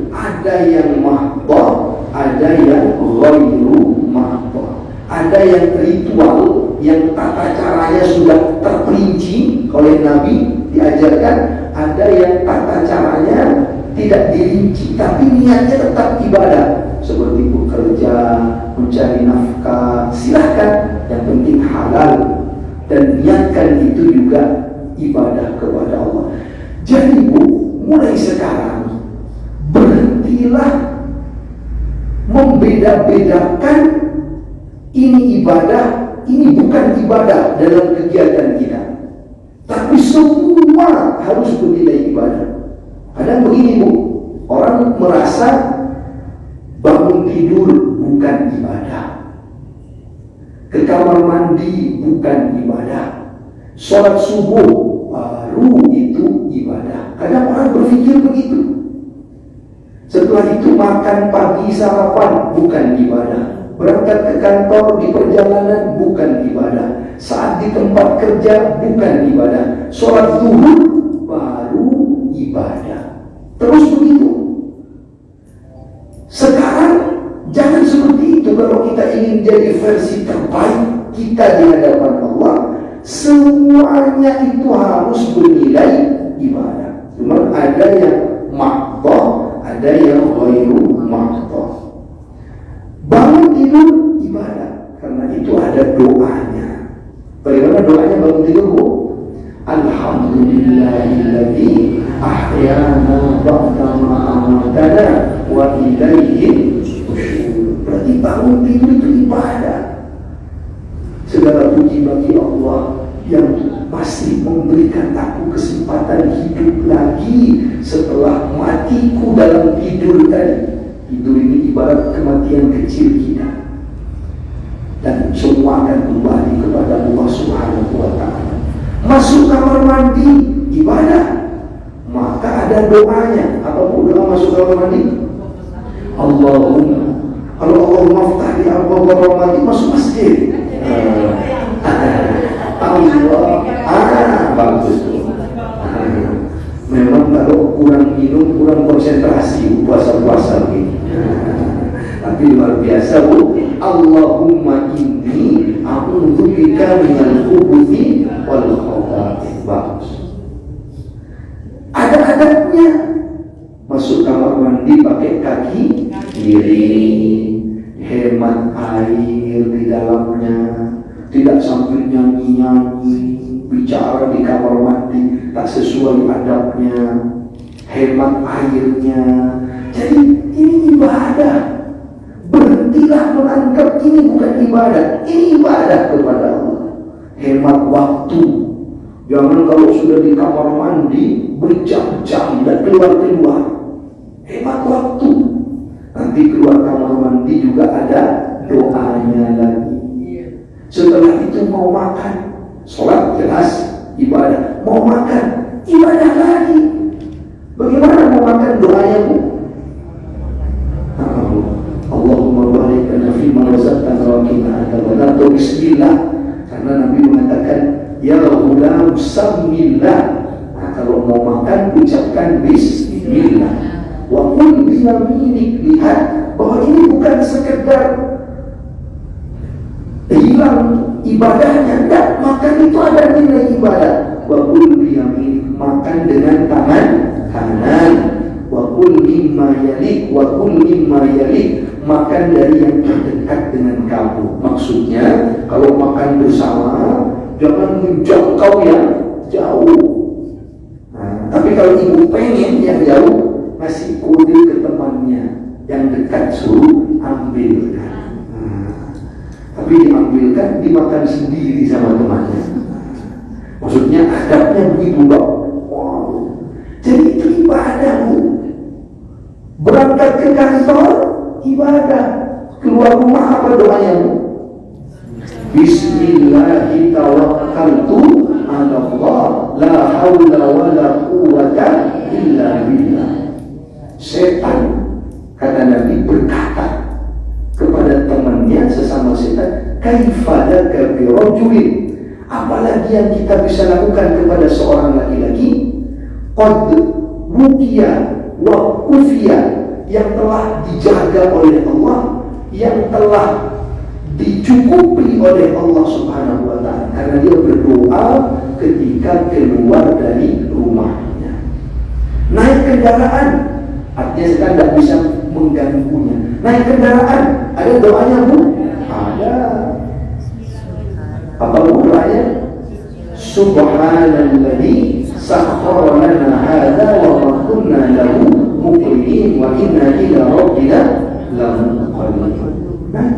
ada yang mahdhah, ada yang ghairu mahdhah. Ada yang ritual, yang tata caranya sudah terperinci oleh Nabi diajarkan. Ada yang tata caranya tidak dirinci, tapi niatnya tetap ibadah. Seperti bekerja, mencari nafkah, silahkan, yang penting halal. dan niatkan itu juga ibadah kepada Allah. Jadi Bu, mulai sekarang berhentilah membeda-bedakan ini ibadah, ini bukan ibadah dalam kegiatan kita. Tapi semua harus bernilai ibadah. Kadang begini Bu, orang merasa bangun tidur bukan ibadah, ke kamar mandi bukan ibadah, sholat subuh baru itu ibadah. Kadang orang berpikir begitu. Setelah itu makan pagi sarapan bukan ibadah, berangkat ke kantor di perjalanan bukan ibadah, saat di tempat kerja bukan ibadah, sholat zuhur baru ibadah. Terus begitu. Sekarang jangan seperti itu. Kalau kita ingin jadi versi terbaik kita di hadapan Allah, semuanya itu harus bernilai ibadah. Cuma ada yang maqtoh, ada yang ghairu maqtoh. Bangun tidur ibadah, karena itu ada doanya. Bagaimana doanya bangun tidur Bu? Alhamdulillahilladzi ahyana ba'da ma amatana wa ilaihi nusyur. Berarti bangun tidur itu ibadah. Segala puji bagi Allah yang masih memberikan aku kesempatan hidup lagi setelah matiku dalam tidur tadi. Tidur ini ibarat kematian kecil kita, dan semua akan kembali kepada Allah Subhanahu wa ta'ala. Masuk kamar mandi ibadah, maka ada doanya. Apa Bu doa masuk kamar mandi? Allahumma, kalau Allahumma ftah li abwaab rahmatik, masuk masjid. Allah, bagus tuh. Memang kalau kurang minum, kurang konsentrasi puasa-puasa begini. Tapi luar biasa Bu. Allahumma inni a'udzubika minal khubuthi wal khaba'ith. Bagus. Ada adabnya. Masuk kamar mandi pakai kaki kiri, hemat air di dalamnya, tidak sambil nyanyi-nyanyi, bicara di kamar mandi tak sesuai adabnya, hemat airnya. Jadi ini ibadah. Berhentilah menganggap ini bukan ibadah. Ini ibadah kepada Allah. Hemat waktu. Jangan kalau sudah di kamar mandi berjam-jam dan keluar-keluar. Hemat waktu. Nanti keluar kamar mandi juga ada doanya lagi. Setelah itu mau makan, sholat jelas ibadah. Mau makan, ibadah lagi. Bagaimana mau makan doanya Bu? Allahumma barik lana fima razaqtana wa qina adzabannar. Bismillah, karena Nabi mengatakan ya ghulam samillah. Nah, kalau mau makan ucapkan bismillah. Wa qul bi yaminik, lihat bahwa ini bukan sekedar hilang ibadahnya, enggak, makan itu ada nilai ibadah. Wa qul bi yaminik, makan dengan tangan kanan. Wa qul mimma yalik, wa qul mimma yalik, makan dari yang terdekat dengan kamu. Maksudnya kalau makan bersama jangan menjangkau yang jauh. Nah, tapi kalau ibu pengen yang jauh, ngasih kode ke temannya, yang dekat suruh ambilkan. Tapi diambilkan, dimakan sendiri sama temannya. Maksudnya adabnya begitu Pak. Wow. Jadi itu ibadah Bu. Berangkat ke kantor ibadah, keluar rumah apa doanya Bu? Bismillahi tawakkaltu ala Allah, la haula wa la quwwata illa billah. Setan, kata Nabi, berkata kepada temannya sesama setan, kaifada bi rajulin, apalagi yang kita bisa lakukan kepada seorang laki-laki qad wuqiya wa kufiya, yang telah dijaga oleh Allah, yang telah dicukupi oleh Allah Subhanahu wa ta'ala, karena dia berdoa ketika keluar dari rumahnya. Naik kendaraan, artinya sekarang tidak bisa mengganggunya. Naik kendaraan, ada doanya Bu? Ada. Apa Bu doanya? Subhanalladzi sakhkhara lana hadza wa ma kunna lahu muqrinin wa inna ila rabbina lamunqalibun. Nah,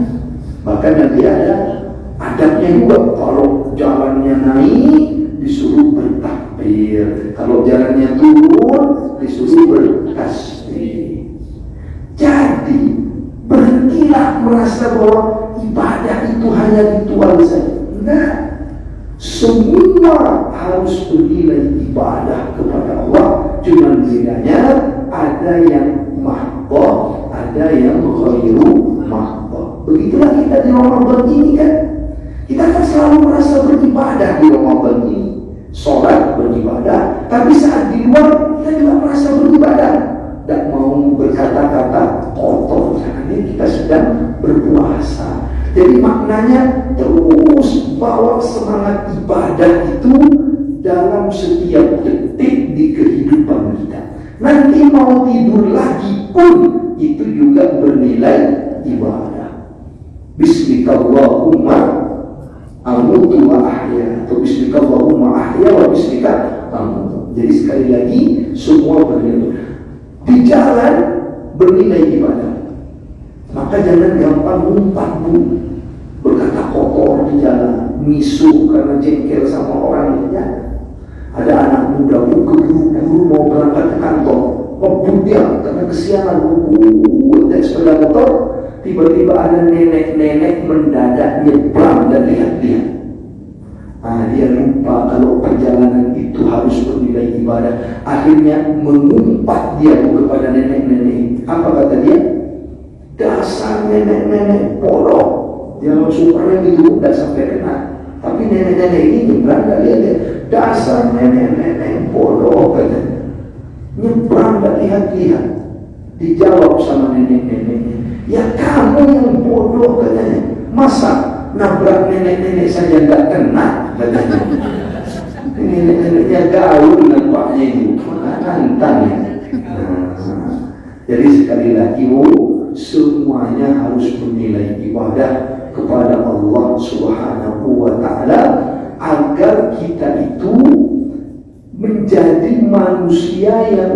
bahkan nanti ada adabnya juga. Kalau jalannya naik disuruh bertakbir, kalau jalannya turun disuruh bertasbih. Jadi berhentilah merasa bahwa ibadah itu hanya ritual saja. Nah, semua harus bernilai ibadah kepada Allah. Cuma bedanya ada yang mahdhah, ada yang ghairu mahdhah. Begitulah kita di Ramadan ini kan. Kita kan selalu merasa beribadah di Ramadan ini. Sholat beribadah, tapi saat di luar kita juga merasa beribadah. Tidak mau berkata-kata kotor karena kita sedang berpuasa. Jadi maknanya terus bawa semangat ibadah itu dalam setiap detik di kehidupan kita. Nanti mau tidur lagi pun itu juga bernilai ibadah. Bismillahumma amutu wa ahya, atau bismillahumma ahya wa bismika amutu. Jadi sekali lagi semua bernilai. Di jalan bernilai ibadah. Maka jangan gampang umpat berkata kotor di jalan, misu karena jengkel sama orang ya. Ada anak muda buru-buru mau berangkat ke kantor, ngebut dia karena kesiangan, naik sepeda motor, tiba-tiba ada nenek-nenek mendadak nyebrang dan lihat-lihat. Dia lupa kalau perjalanan itu harus bernilai ibadah. Akhirnya mengumpat dia kepada nenek-nenek. Apa kata dia? Dasar nenek-nenek bodoh. Dia langsung pernah gitu, tidak sampai kena. Tapi nenek-nenek ini nyebrang, tidak lihat dia. Dasar nenek-nenek bodoh katanya. Nyebrang, tidak lihat-lihat. Dijawab sama nenek-neneknya, ya kamu yang bodoh katanya. Masa nabrak nenek-nenek saja tidak kena katanya. Nenek-neneknya gaul nampaknya itu. Nantang ya. Jadi sekali lagi semuanya harus menilai ibadah kepada Allah Subhanahu wa ta'ala agar kita itu menjadi manusia yang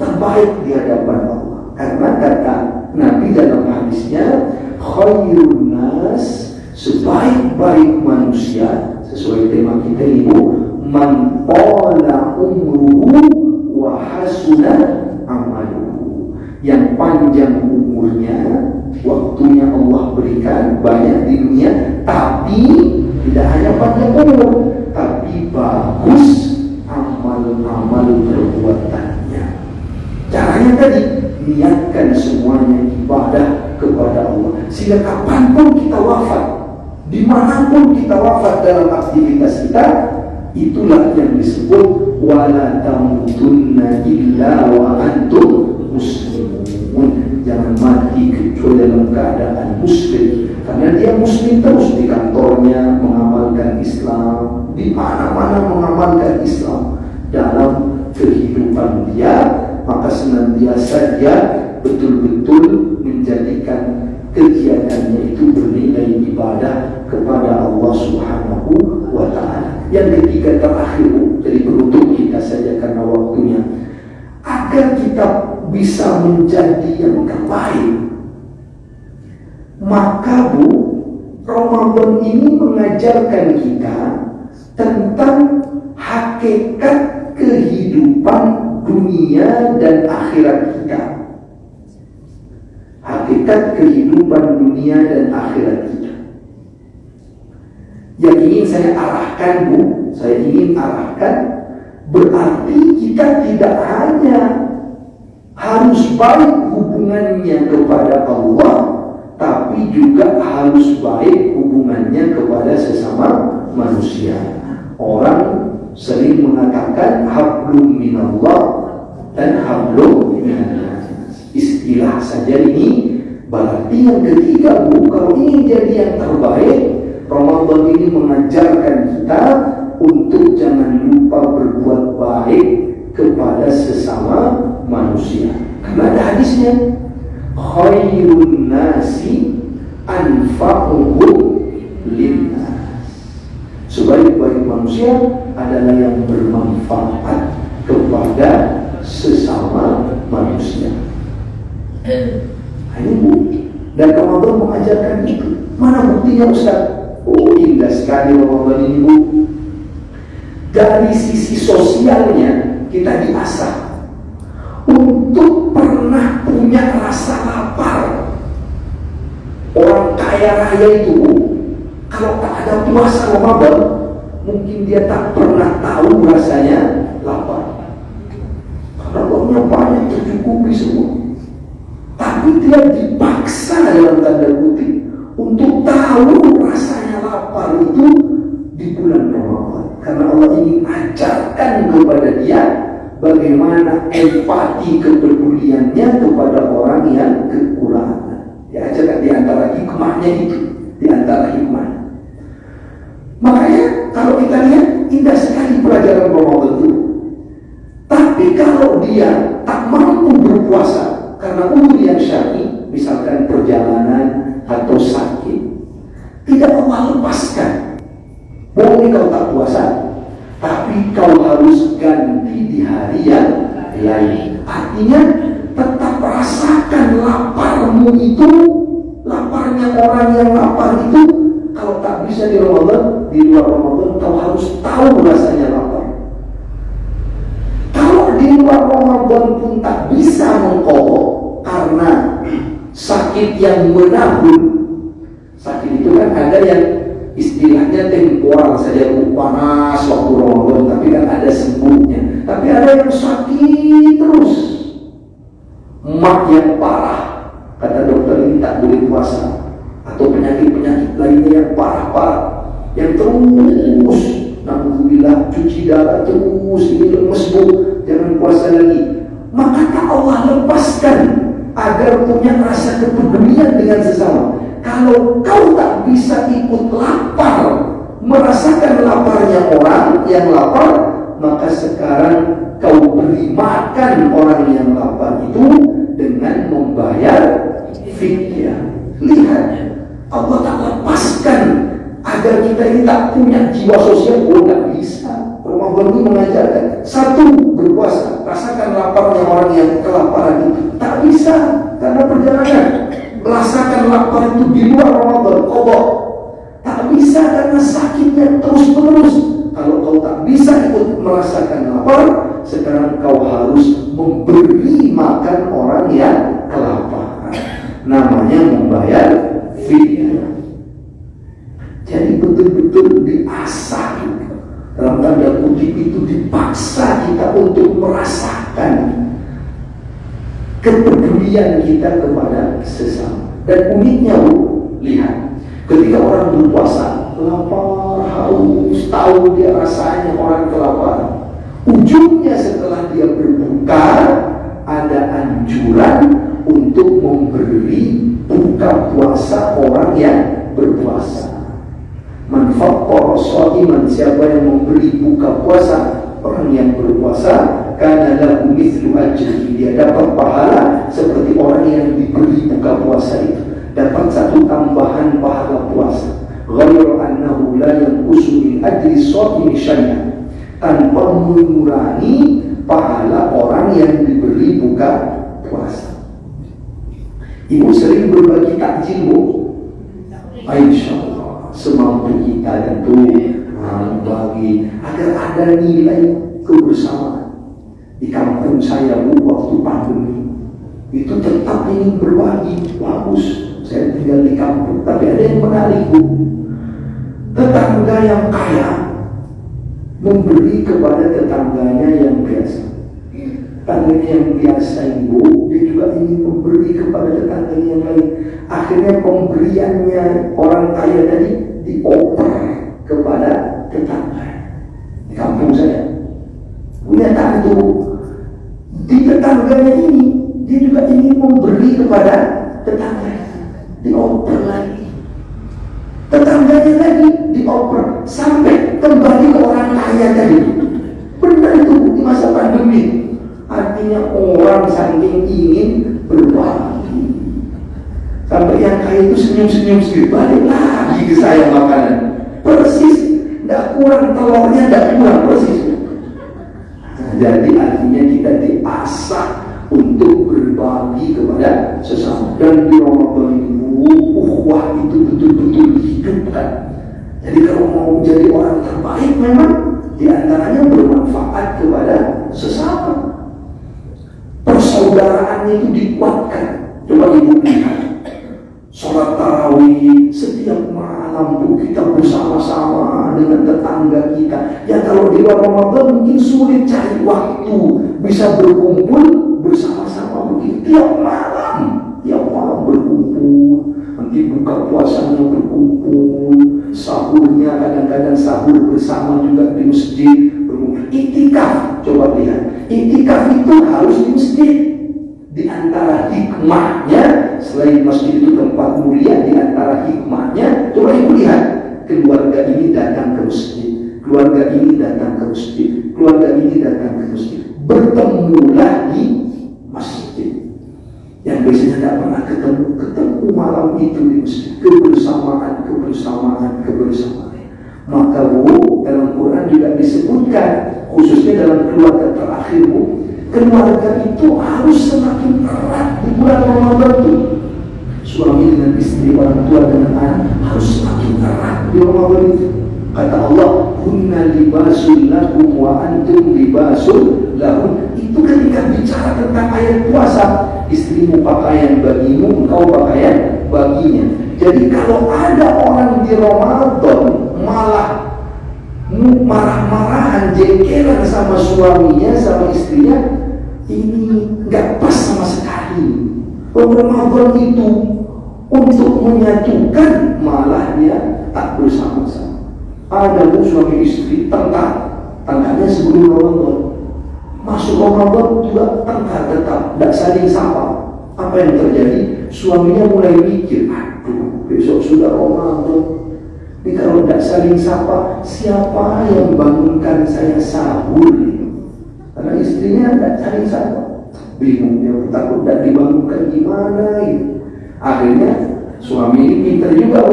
terbaik di hadapan Allah. Karena kata Nabi dalam hadisnya, khairun nas, sebaik-baik manusia, sesuai tema kita ini, man qala umruhu wa hasuna amaluhu. Yang panjang umurnya, waktunya Allah berikan banyak di dunia, tapi tidak hanya panjang umur, tapi bagus amal-amal perbuatannya. Caranya tadi, niatkan semuanya ibadah kepada Allah. Sehingga kapanpun kita wafat, dimanapun kita wafat dalam aktivitas kita, itulah yang disebut wala tamutunna illa wa antum muslimun. Jangan mati kecuali dalam keadaan muslim. Karena dia muslim terus di kantornya mengamalkan Islam, di mana-mana mengamalkan Islam dalam kehidupan dia, maka senantiasa dia betul-betul menjadikan kegiatannya itu bernilai ibadah kepada Allah Subhanahu wa ta'ala. Yang ketiga terakhir, jadi penutup kita saja karena waktunya, agar kita bisa menjadi yang terbaik, maka Ramadan ini mengajarkan kita tentang hakikat kehidupan dunia dan akhirat kita. Hakikat kehidupan dunia dan akhirat kita. Yang ingin saya arahkan, saya ingin arahkan, berarti kita tidak hanya harus baik hubungannya kepada Allah, tapi juga harus baik hubungannya kepada sesama manusia. Orang sering mengatakan hablum minallah dan hablum minannas. Istilah saja ini berarti yang ketiga, kalau ingin jadi yang terbaik, Ramadan ini mengajarkan kita untuk jangan lupa berbuat baik kepada sesama manusia. Karena ada hadisnya, khairun nasi anfa'uhum linnas. Sebaik-baik manusia adalah yang bermanfaat kepada sesama manusia. Ini Bu, dan Ramadan mengajarkan itu. Mana buktinya Ustaz? Oh, indah sekali Ramadan ini Bu. Dari sisi sosialnya kita diasah untuk pernah punya rasa lapar. Orang kaya raya itu kalau tak ada puasa Ramadan, mungkin dia tak pernah tahu rasanya lapar. Karena uangnya banyak, tercukupi semua. Tapi dia dipaksa dalam tanda kutip untuk tahu rasanya lapar itu di bulan Ramadan. Karena Allah ingin ajarkan kepada dia bagaimana empati kepeduliannya kepada orang yang kekurangan. Diajarkan di antara hikmahnya itu, di antara hikmah. Makanya kalau kita lihat indah sekali pelajaran Ramadan itu. Tapi kalau dia tak mampu berpuasa karena umur yang syar'i, misalkan perjalanan atau sakit, tidak Allah lepaskan. Boleh kau tak puasa, tapi kau harus ganti di hari yang lain. Artinya tetap rasakan laparmu itu, laparnya orang yang lapar itu. Kalau tak bisa di Ramadan, di luar Ramadan kau harus tahu rasanya lapar. Kalau di luar Ramadan pun tak bisa mengkokoh karena sakit yang menahun. Sakit itu kan ada yang istilahnya temporal saja, panas waktu Ramadan, tapi kan ada sembuhnya. Tapi ada yang sakit terus, mak yang parah, kata dokter ini tak boleh puasa. Atau penyakit-penyakit lainnya yang parah-parah, yang terus alhamdulillah cuci darah terus, ini lemes Bu, jangan puasa lagi. Maka tak Allah lepaskan agar punya rasa kepedulian dengan sesama. Kalau kau tak bisa ikut lapar, merasakan laparnya orang yang lapar, maka sekarang kau beri makan orang yang lapar itu dengan membayar fidyah. Lihat, Allah tak lepaskan agar kita ini tak punya jiwa sosial. Oh, tak bisa. Ramadan ini mengajarkan satu, berpuasa, rasakan laparnya orang yang kelaparan itu. Tak bisa karena perjalanan. Merasakan lapar itu di luar Ramadan, qadha. Tak bisa karena sakitnya terus-menerus. Kalau kau tak bisa ikut merasakan lapar, sekarang kau harus memberi makan orang yang kelaparan. Namanya membayar fidyah. Jadi betul-betul diasah, dalam tanda kutip itu dipaksa kita untuk merasakan kepedulian kita kepada sesama. Dan uniknya Bu, lihat, ketika orang berpuasa, lapar, haus, tahu dia rasanya orang kelaparan. Ujungnya setelah dia berbuka, ada anjuran untuk memberi buka puasa orang yang berpuasa. Man fattara sha'iman, siapa yang memberi buka puasa orang yang berpuasa, karena lahu mithlu ajri, dia dapat pahala seperti orang yang diberi buka puasa itu, dapat satu tambahan pahala puasa. Ghairu annahu la yanqusu min ajri shaimi syai'an, tanpa mengurangi pahala orang yang diberi buka puasa. Ibu sering berbagi takjil Bu? Insyaallah semampu kita tentu bagi agar ada nilai kebersamaan. Di kampung saya Bu, waktu pandemi itu tetap ingin berbagi, bagus. Saya tinggal di kampung, tapi ada yang menarik Bu. Tetangga yang kaya memberi kepada tetangganya yang biasa. Tetangganya yang biasa Ibu, dia juga ingin memberi kepada tetangganya yang lain. Akhirnya pemberiannya orang kaya tadi dioper kepada tetangga. Di kampung saya punya tantu, di tetangganya ini dia juga ingin memberi kepada tetangganya, dioper lagi. Tetangganya lagi dioper sampai kembali ke orang kaya tadi. Benar itu di masa pandemi. Artinya orang saking ingin berbagi, sampai yang kaya itu senyum-senyum sedikit, balik lagi ke saya makanan. Persis, tidak Tidak kurang telurnya, tidak kurang persis. Nah, jadi artinya kita diasah untuk berbagi kepada sesama. Dan di Ramadan ini ukhuwah itu betul-betul dihidupkan. Jadi kalau mau jadi orang terbaik memang diantaranya bermanfaat kepada sesama. Persaudaraannya itu dikuatkan. Coba ibu lihat, sholat tarawih setiap malam bu, kita bersama-sama dengan tetangga kita. Ya kalau di Ramadan mungkin sulit cari waktu bisa berkumpul bersama-sama begitu tiap malam berkumpul. Nanti buka puasanya berkumpul, sahurnya kadang-kadang sahur bersama juga di masjid. Iktikaf, coba lihat, iktikaf itu harus di masjid. Di antara hikmahnya, selain masjid itu tempat mulia, di antara hikmahnya, coba ibu lihat, keluarga ini datang ke masjid, keluarga ini datang ke masjid, keluarga ini datang ke masjid, bertemulah di masjid. Yang biasanya tidak pernah ketemu malam itu di masjid, kebersamaan. Maka bu, dalam Quran juga disebutkan, khususnya dalam keluarga terakhir bu, keluarga itu harus semakin erat di bulan Ramadan itu. Suami dengan istri, orang tua dengan anak harus semakin erat di Ramadan itu. Kata Allah, kunna libasul lakum wa antum libasul lahum. Itu ketika bicara tentang ayat puasa, istrimu pakaian bagimu, engkau pakaian baginya. Jadi kalau ada orang di Ramadan malah marah-marahan, jengkelan sama suaminya, sama istrinya, ini nggak pas sama sekali. Ramadan itu untuk menyatukan, malah dia tak bersama-sama. Ada suami istri tengkarnya sebelum Ramadan, masuk Ramadan juga tengkar tetap, tidak saling sapa. Apa yang terjadi? Suaminya mulai mikir, aduh besok sudah Ramadan. Ini kalau tidak saling sapa, siapa yang bangunkan saya sahur? Karena istrinya tidak saling sapa, bingung dia, takut tidak dibangunkan gimana ini. Akhirnya suami ini pintar juga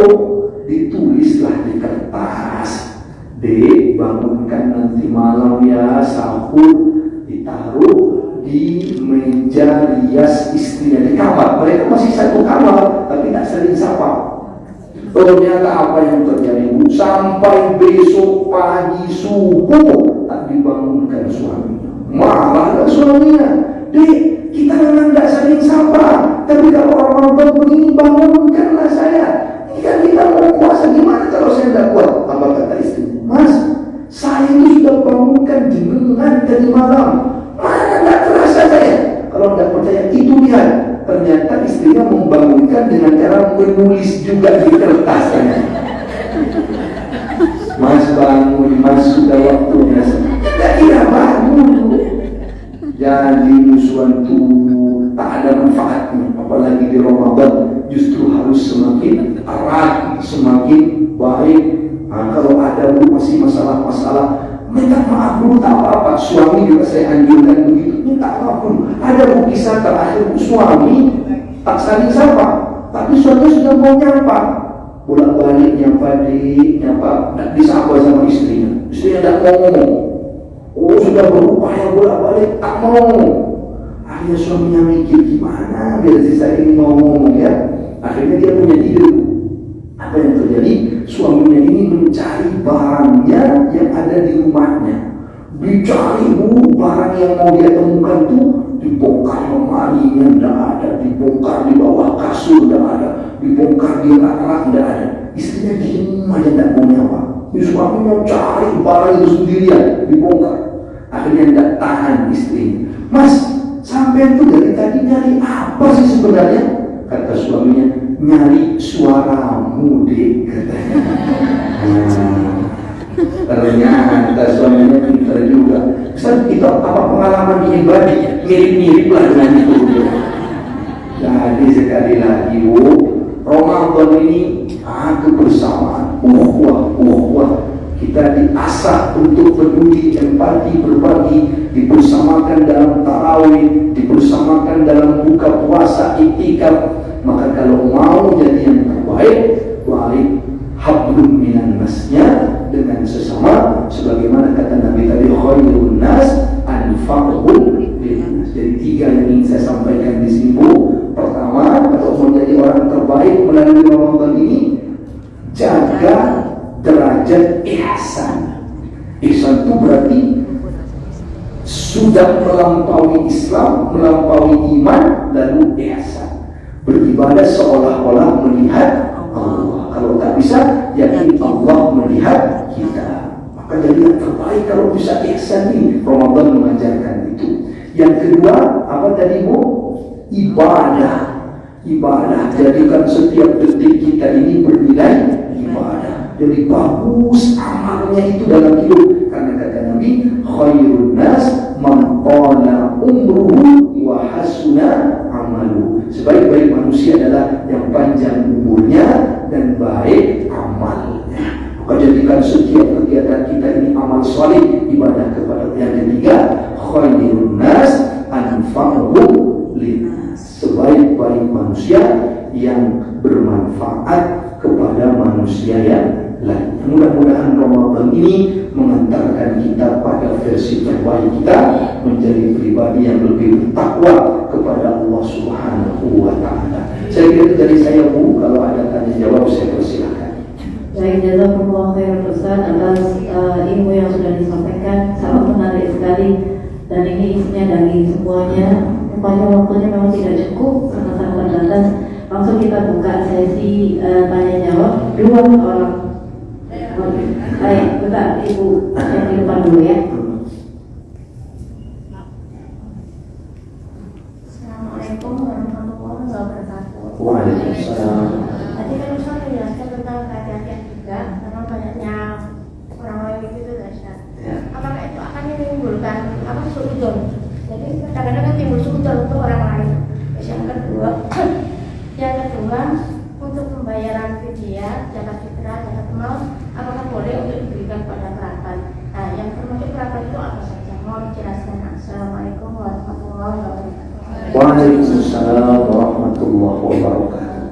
ditulislah di kertas, bangunkan nanti malam ya sahur, ditaruh di meja rias istrinya di kamar. Mereka masih satu kamar tapi tak saling sapa. Ternyata apa yang terjadi bu? Sampai besok pagi subuh tak dibangunkan suaminya. Malah suaminya, dek kita memang tidak saling sapa, tapi kalau Ramadan begini bangunkanlah saya. Ini kan kita mau puasa, gimana kalau saya tidak kuat? Apa kata istri? Mas, saya ini sudah bangunkan jenengan tadi malam, mana tidak terasa saya? Kalau tidak percaya, itu lihat, ternyata istrinya membangunkan dengan cara menulis juga di kertasnya. Mas bangun, mas sudah waktunya. Tidak kira bangun. Jadi musuhan itu tak ada manfaatnya. Apalagi di Ramadan, justru harus semakin erat, semakin baik. Nah, kalau ada masih masalah-masalah, minta maaf dulu, tak apa-apa. Suami juga saya anjurkan begitu, minta maaf dulu. Ada kisah terakhir suami tak saling sapa, tapi suami sudah mau nyapa, bolak-balik nyapa, tak disapa sama istrinya. Istrinya tak mau ngomong. Oh, sudah berupaya bolak-balik, tak mau. Akhirnya suaminya mikir gimana biar si saya ini mau ngomong ya. Akhirnya dia punya ide. Apa yang terjadi? Suaminya ini mencari barangnya yang ada di rumahnya. Dicari barang yang mau dia temukan tuh, dibongkar lemarinya tidak ada, dibongkar di bawah kasur tidak ada, dibongkar di rak-rak tidak ada. Istrinya diem aja tidak mau nyapa. Suaminya cari barang itu sendirian, dibongkar. Akhirnya tidak tahan istri. Mas, sampai itu dari tadi nyari apa sih sebenarnya? Kata suaminya, nyari suaramu dek, katanya. Ternyata suaminya pintar juga. Misal kita apa pengalaman pribadi mirip-mirip lah dengan itu. Jadi sekali lagi Ramadan ini kebersamaan, ukhuwah. Kita diasah untuk peduli, empati, berbagi, dibersamakan dalam tarawih, dibersamakan dalam buka puasa, iktikaf. Maka kalau mau jadi yang terbaik, baik hablum minan nasnya dengan sesama, sebagaimana kata Nabi tadi, khairun nas anfa'uhum linnas. Jadi 3 yang ingin saya sampaikan di sini, Bu. Pertama, kalau menjadi orang terbaik melalui Ramadan ini, jaga derajat ihsan. Ihsan itu berarti sudah melampaui Islam, melampaui iman, lalu ihsan. Beribadah seolah-olah melihat Allah. Kalau tak bisa, yakin Allah melihat kita. Maka jadi yang terbaik kalau bisa ihsan ini. Ramadan mengajarkan itu. Yang kedua, apa tadi, Bu? Ibadah. Ibadah. Jadikan setiap detik kita ini bernilai ibadah. Jadi bagus amalnya itu dalam hidup. Karena kata Nabi, khairun nas man qala umruhu wa hasuna amalu. Sebaik-baik manusia adalah yang panjang umurnya dan baik amalnya. Maka jadikan setiap kegiatan kita ini amal saleh, ibadah kepada. Yang ketiga, khairun nas anfa'uhum linnas. Sebaik-baik manusia yang bermanfaat kepada manusia yang lain. Mudah-mudahan Ramadan ini mengantarkan kita pada versi terbaik kita, menjadi pribadi yang lebih bertakwa kepada Allah Subhanahu wa Ta'ala. Saya kira itu dari saya, Bu. Kalau ada tanya jawab, saya persilakan. Baik, jazakumullah khairan Ustaz atas ilmu yang sudah disampaikan, sangat menarik sekali. Dan ini isinya dari semuanya. Rupanya waktunya memang tidak cukup karena sangat terbatas. Langsung kita buka sesi tanya jawab 2 orang. Baik, bentar Ibu yang di depan dulu ya. Assalamualaikum warahmatullahi wabarakatuh. Waalaikumsalam. Tadi kan Ustaz menjelaskan tentang kehati-hatian juga karena banyaknya orang lain itu Ustaz. Apakah itu akan menimbulkan suudzon? Jadi kadang-kadang kan timbul suudzon untuk orang lain. Terus yang kedua untuk pembayaran fidyah, zakat fitrah, zakat mal, apakah boleh untuk diberikan pada kerabat? Nah, yang termasuk kerabat itu apa saja? Mohon dijelaskan. Assalamualaikum warahmatullahi wabarakatuh. Waalaikumsalam warahmatullahi wabarakatuh.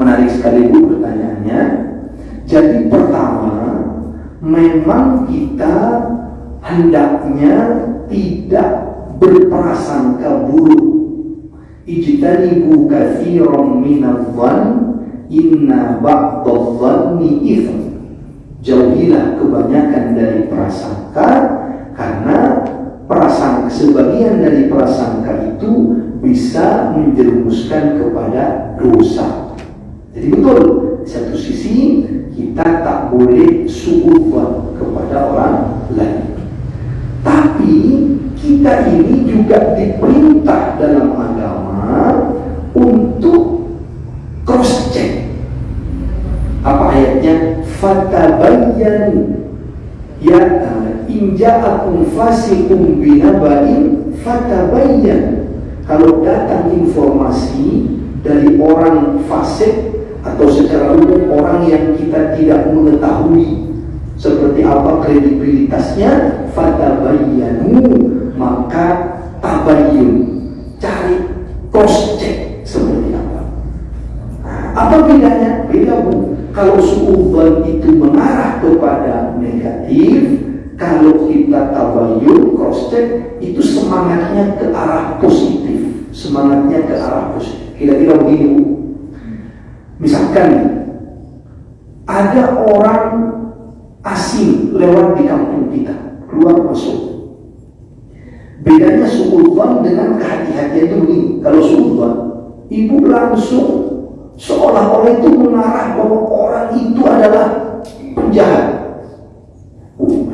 Menarik sekali, Bu, pertanyaannya. Jadi pertama, memang kita hendaknya tidak berprasangka buruk. Ijtanibu katsiran minadh-dhann inna ba'dadh-dhanni itsm. Jauhilah kebanyakan dari prasangka, karena prasangka, sebagian dari prasangka itu bisa menjerumuskan kepada dosa. Jadi betul, di satu sisi kita tak boleh suudzon kepada orang lain, tapi kita ini juga diperintah dalam agama untuk cross check. Apa ayatnya? Fatabayyanu ya in ja'akum fasiqun binaba'in fatabayyan. Kalau datang informasi dari orang fasik atau secara umum orang yang kita tidak mengetahui seperti apa kredibilitasnya, fatabayyanu, maka tabayyun, cari cross check seperti apa. Apa bedanya? Beda, Bu. Kalau suudzon itu mengarah kepada negatif, kalau kita tabayyun, cross check, itu semangatnya ke arah positif. Semangatnya ke arah positif. Kira-kira begini, Bu. Misalkan ada orang asing lewat di kampung kita, keluar masuk. Bedanya suudzon dengan kehati-hatian itu begini. Kalau suudzon, Ibu langsung seolah-olah itu mengarah bahwa orang itu adalah penjahat.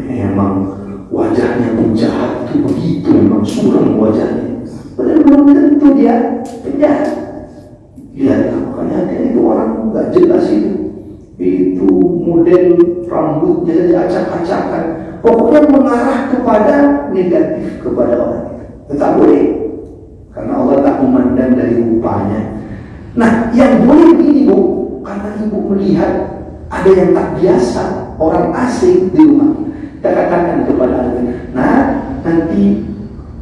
Memang wajahnya penjahat itu begitu, memang suram wajahnya. Padahal belum tentu dia penjahat. Lihat, makanya itu orang nggak jelas itu model rambutnya jadi acak-acakan. Pokoknya mengarah kepada negatif kepada orang. Tetap boleh, karena Allah tak memandang dari rupanya. Nah, yang boleh begini, Bu, karena Ibu melihat ada yang tak biasa, orang asing di rumah. Kita katakan kepada anak, nah nanti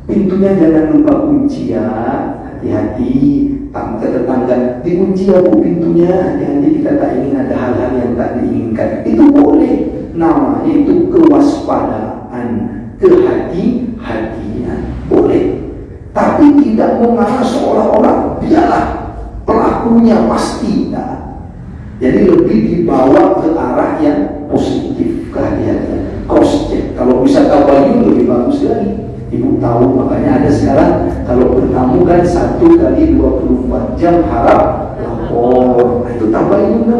Pintunya jangan lupa kunci ya, hati-hati. Tetangga dikunci ya bu pintunya, hati-hati kita tak ingin ada hal-hal yang tak diinginkan. Itu boleh, namanya itu kewaspadaan, kehati-hatian, boleh. Tapi tidak mengarah seolah-olah dialah pelakunya pasti, tidak. Jadi lebih dibawa ke arah yang positif, kehati-hatian, cross check. Kalau bisa tabayun lebih bagus lagi. Ibu tahu, makanya ada sekarang kalau bertamu kan 1 kali 24 jam harap lapor. Nah, itu tabayun kan,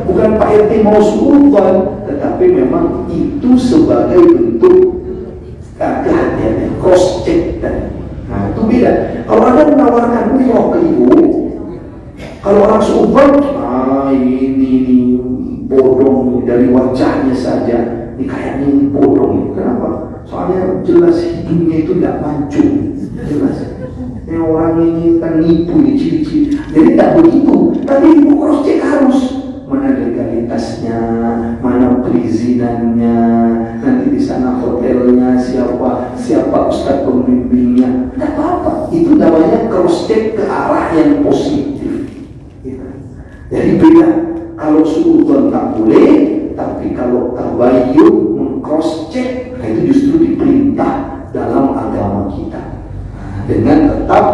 bukan Pak RT mau suruhan, tetapi memang itu sebagai bentuk kehati-hatian, cross check tadi. Nah itu beda. Kalau ada menawarkan umroh ke ibu, kalau orang suruhan, ini bodong dari wajahnya saja, ini kayaknya ini bodong. Kenapa? Soalnya jelas hidungnya itu tidak mancung, jelas. Yang orang ini kan nipu, ciri-ciri. Jadi tak begitu. Tapi ibu cross check harus mana legalitasnya, mana perizinannya, nanti di sana hotelnya siapa ustadz pembimbingnya. Tidak apa-apa. Itu namanya cross check ke arah yang positif. Jadi beda. Kalau suudzon tak boleh, tapi kalau tabayyun cross check, nah itu justru diperintah dalam agama kita dengan tetap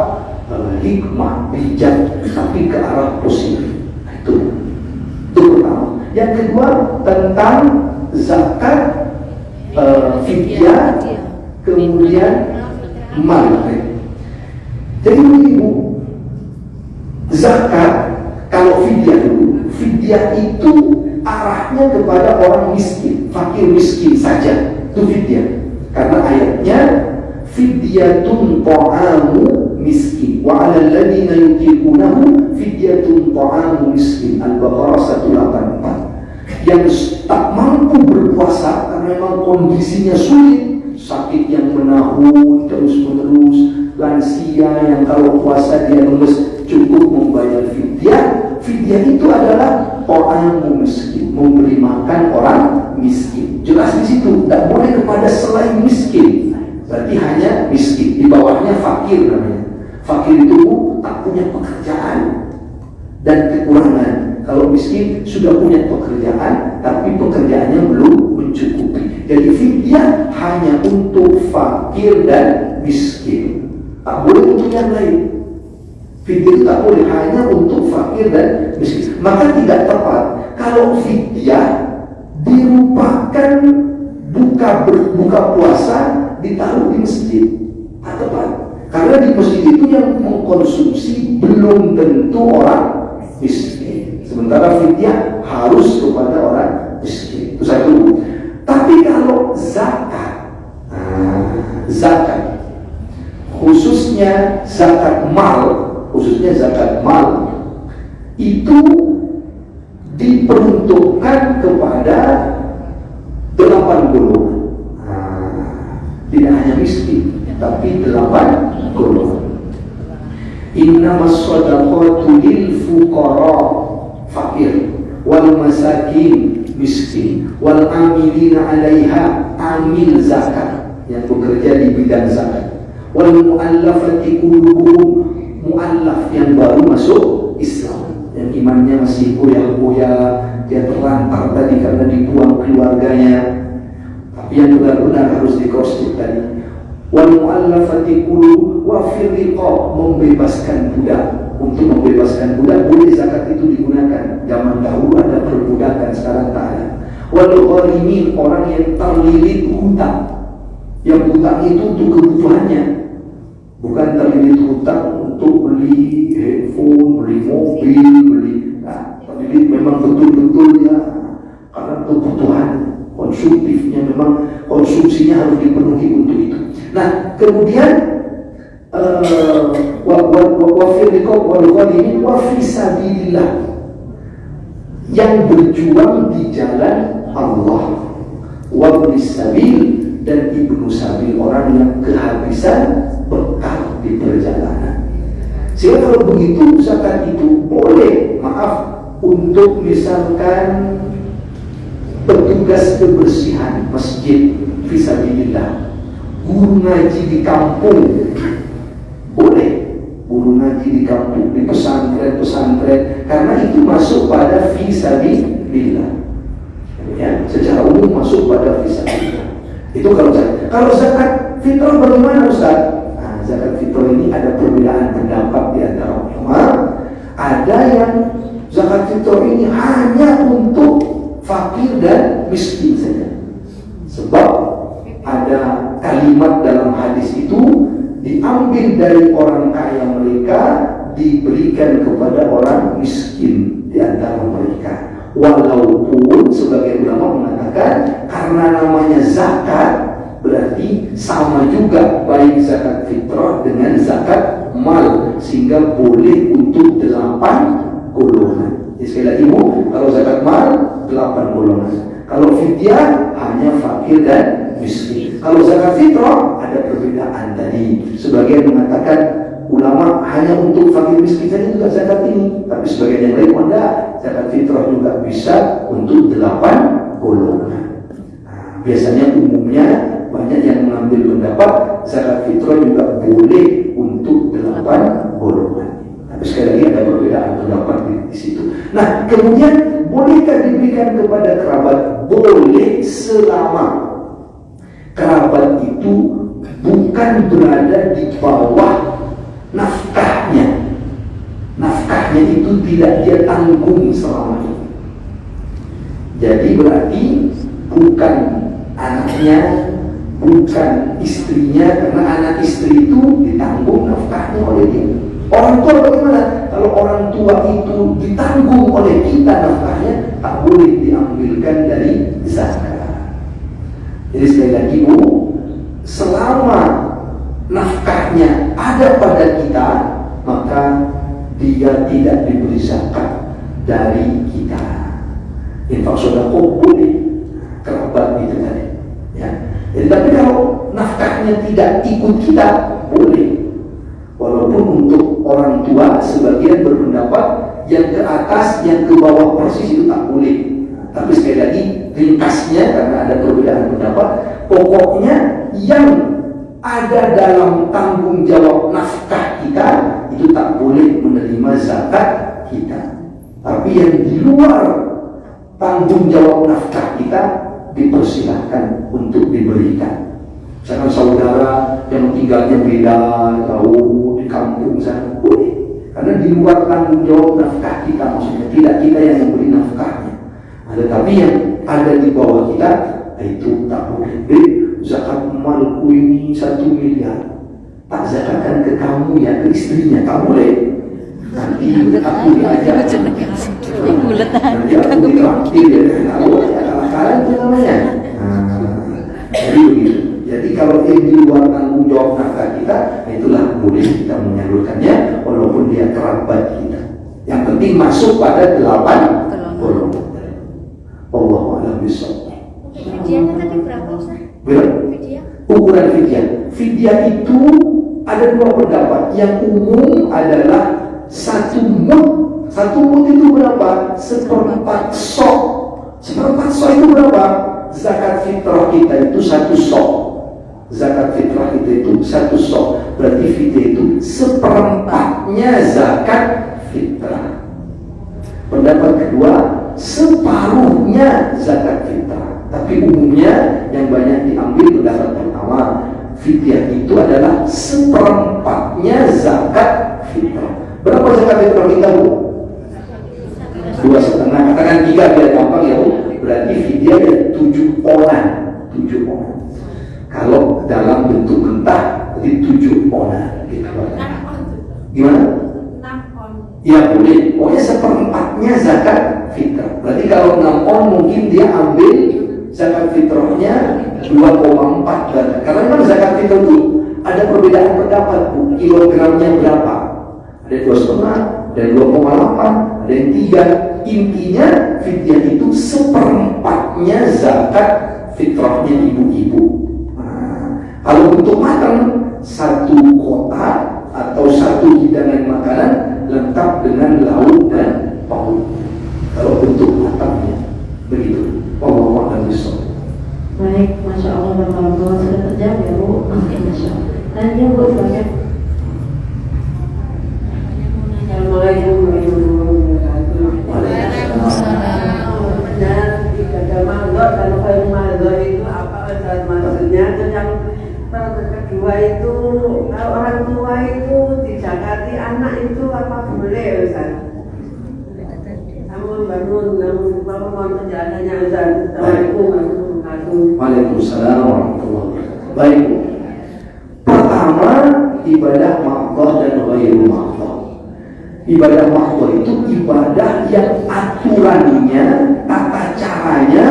hikmah, bijak, tapi ke arah positif. Nah, itu pertama. Yang kedua tentang zakat, fidyah, kemudian mal. Jadi ibu, zakat kalau fidyah dulu, fidyah itu arahnya kepada orang miskin, fakir miskin saja, itu fidyah. Karena ayatnya fidyatun ta'amu miskin wa 'alal ladzina yutiqunahu fidyatun ta'amu miskin. Al-Baqarah 184. Yang tak mampu berpuasa karena memang kondisinya sulit, sakit yang menahun terus-menerus, lansia yang kalau puasa dia lemes, cukup membayar fidyah. Fidyah itu adalah ta'amu miskin, memberi makan orang miskin. Jelas di situ, tidak boleh kepada selain miskin. Berarti hanya miskin, di bawahnya fakir namanya. Fakir itu tak punya pekerjaan dan kekurangan. Kalau miskin sudah punya pekerjaan, tapi pekerjaannya belum mencukupi. Jadi fidyah hanya untuk fakir dan miskin, tak boleh untuk yang lain. Fidyah itu tak boleh, hanya untuk fakir dan miskin. Maka tidak tepat kalau fidyah dirupakan buka puasa ditaruh di masjid. Tak tepat. Karena di masjid itu yang mengkonsumsi belum tentu orang miskin. Sementara fidyah harus kepada orang miskin. Itu satu. Tapi kalau zakat, zakat khususnya zakat mal, itu diperuntukkan kepada 8 golongan. Tidak hanya miskin, tapi 8 golongan. Innamas shadaqatu lil fuqara, fakir, wal masakin, miskin, wal amilina 'alaiha, amil zakat, yang bekerja di bidang zakat, wal mu'allafati qulubuhum, mu'allaf yang baru masuk Islam, yang imannya masih goyah-goyah, dia terlantar tadi karena dibuang keluarganya, tapi yang benar-benar harus di-cross-check tadi. Wal mu'allafati qulubuhum wa fir riqab, membebaskan budak. Untuk membebaskan budak boleh zakat itu digunakan. Zaman dahulu ada perbudakan, sekarang tak ada. Wal gharimin, orang yang terlilit hutang, yang hutang itu untuk kebutuhannya, bukan terlilit hutang untuk beli handphone, beli mobil, terlilit memang betul-betul ya karena kebutuhan konsumtifnya, memang konsumsinya harus dipenuhi untuk itu. Nah, kemudian wa fisabilillah, yang berjuang di jalan Allah, wa bisabil, dan ibnu sabil, orang yang kehabisan bekal di perjalanan. Sehingga kalau begitu zakat itu boleh, untuk misalkan petugas kebersihan masjid fisabilillah, Guru ngaji di kampung boleh, guru ngaji di kampung, di pesantren, karena itu masuk pada fisabilillah. Ya, secara umum masuk pada fisabilillah. Itu kalau zakat fitrah bagaimana Ustaz? Nah, zakat fitrah ini ada perbedaan pendapat di antara ulama. Ada yang zakat fitrah ini hanya untuk fakir dan miskin saja. Sebab ada kalimat dalam hadis itu, diambil dari orang kaya mereka, diberikan kepada orang miskin di antara mereka. Walaupun sebagian ulama mengatakan karena namanya zakat, berarti sama juga baik zakat fitrah dengan zakat mal, sehingga boleh untuk 8 golongan. Jadi sekali lagi Bu, kalau zakat mal 8 golongan. Kalau fidyah hanya fakir dan miskin. Kalau zakat fitrah ada perbedaan tadi. Sebagian mengatakan ulama hanya untuk fakir miskin saja juga zakat ini, tapi sebagian yang lain enggak, zakat fitrah juga bisa untuk 8 golongan. Nah, biasanya umumnya banyak yang mengambil pendapat zakat fitrah juga boleh untuk 8 golongan. Tapi sekali lagi ada perbedaan pendapat di situ. Nah, kemudian bolehkah diberikan kepada kerabat? Boleh, selama kerabat itu bukan berada di bawah nafkahnya. Nafkahnya itu tidak dia tanggung selama ini. Jadi berarti bukan anaknya, bukan istrinya, karena anak istri itu ditanggung nafkahnya oleh dia. Orang tua bagaimana? Kalau orang tua itu ditanggung oleh kita nafkahnya, tak boleh diambilkan dari zakat. Jadi sekali lagi Bu, selama nafkahnya ada pada kita, maka dia tidak diberi zakat dari kita. Infak sedekah boleh, kerabat itu tadi. Ya. Jadi, tapi kalau nafkahnya tidak ikut kita, boleh. Walaupun untuk orang tua sebagian berpendapat yang ke atas, yang ke bawah persis itu tak boleh. Tapi sekali lagi ringkasnya, karena ada perbedaan pendapat, pokoknya yang ada dalam tanggung jawab nafkah kita itu tak boleh menerima zakat kita. Tapi yang di luar tanggung jawab nafkah kita dipersilahkan untuk diberikan. Misalkan saudara yang tinggalnya beda, jauh di kampung sana, boleh. Karena di luar tanggung jawab nafkah kita, maksudnya tidak kita yang memberi nafkahnya. Tetapi yang ada di bawah kita, itu tak boleh. Zakat malku ini 1 miliar, tak zakatkan ke kamu ya, ke istrinya, tak boleh. Nanti aku diajak, nanti aku ditraktir ya, kalau akal-akalan itu namanya. Jadi begitu. Jadi kalau dia di luar tanggung jawab nafkah kita, itulah boleh kita menyalurkannya, walaupun dia kerabat kita. Yang penting masuk pada 8 golongan. Allahu a'lam bishawab. Fidyahnya tadi berapa Ustaz? Fidyah? Ukuran fidyah. Fidyah itu ada 2 pendapat. Yang umum adalah 1 mud. 1 mud itu berapa? 1/4 sok. 1/4 sok itu berapa? Zakat fitrah kita itu 1 sok. Zakat fitrah kita itu 1 sok. Berarti fidyah itu 1/4-nya zakat fitrah. Pendapat kedua, separuhnya zakat fitrah. Tapi umumnya yang banyak diambil pendapat pertama, fidyah itu adalah 1/4-nya zakat fitrah. Berapa zakat fitrah kita Bu? 2,5. Katakan 3 biar gampang ya Bu. Berarti fidyah ya 7 onan. 7 onan. Kalau dalam bentuk mentah, jadi 7 onan. Gimana? Ya boleh. Pokoknya 1/4-nya zakat fitrah. Berarti kalau 6 on mungkin dia ambil zakat fitrahnya 2,4. Karena memang zakat fitrah itu ada perbedaan pendapat Bu. Kilogramnya berapa? Ada 2,5, ada 2,8, ada yang 3. Intinya fidyah itu 1/4-nya zakat fitrahnya ibu-ibu. Kalau untuk makan 1 kotak atau 1 hidangan makanan lengkap dengan lauk dan pauk. Kalau bentuk matangnya begitu. Wallahu a'lam bishawab. Baik, Masya Allah, sudah terjawab ya Bu. Bu. Masya Allah. Lanjut Bu, silakan. Assalamualaikum warahmatullahi wabarakatuh. Benar, ibadah mazhar dan khair mazhar itu apa Ustaz maksudnya? Terus yang kedua itu kalau orang tua itu dizakati anak itu apa boleh Ustaz? Namun mohon penjelasannya Ustaz. Assalamualaikum warahmatullahi wabarakatuh. Waalaikumsalam warahmatullahi wabarakatuh. Baik. Pertama, ibadah mahdhah dan ghairu mahdhah. Ibadah mahdhah itu ibadah yang aturannya, tata caranya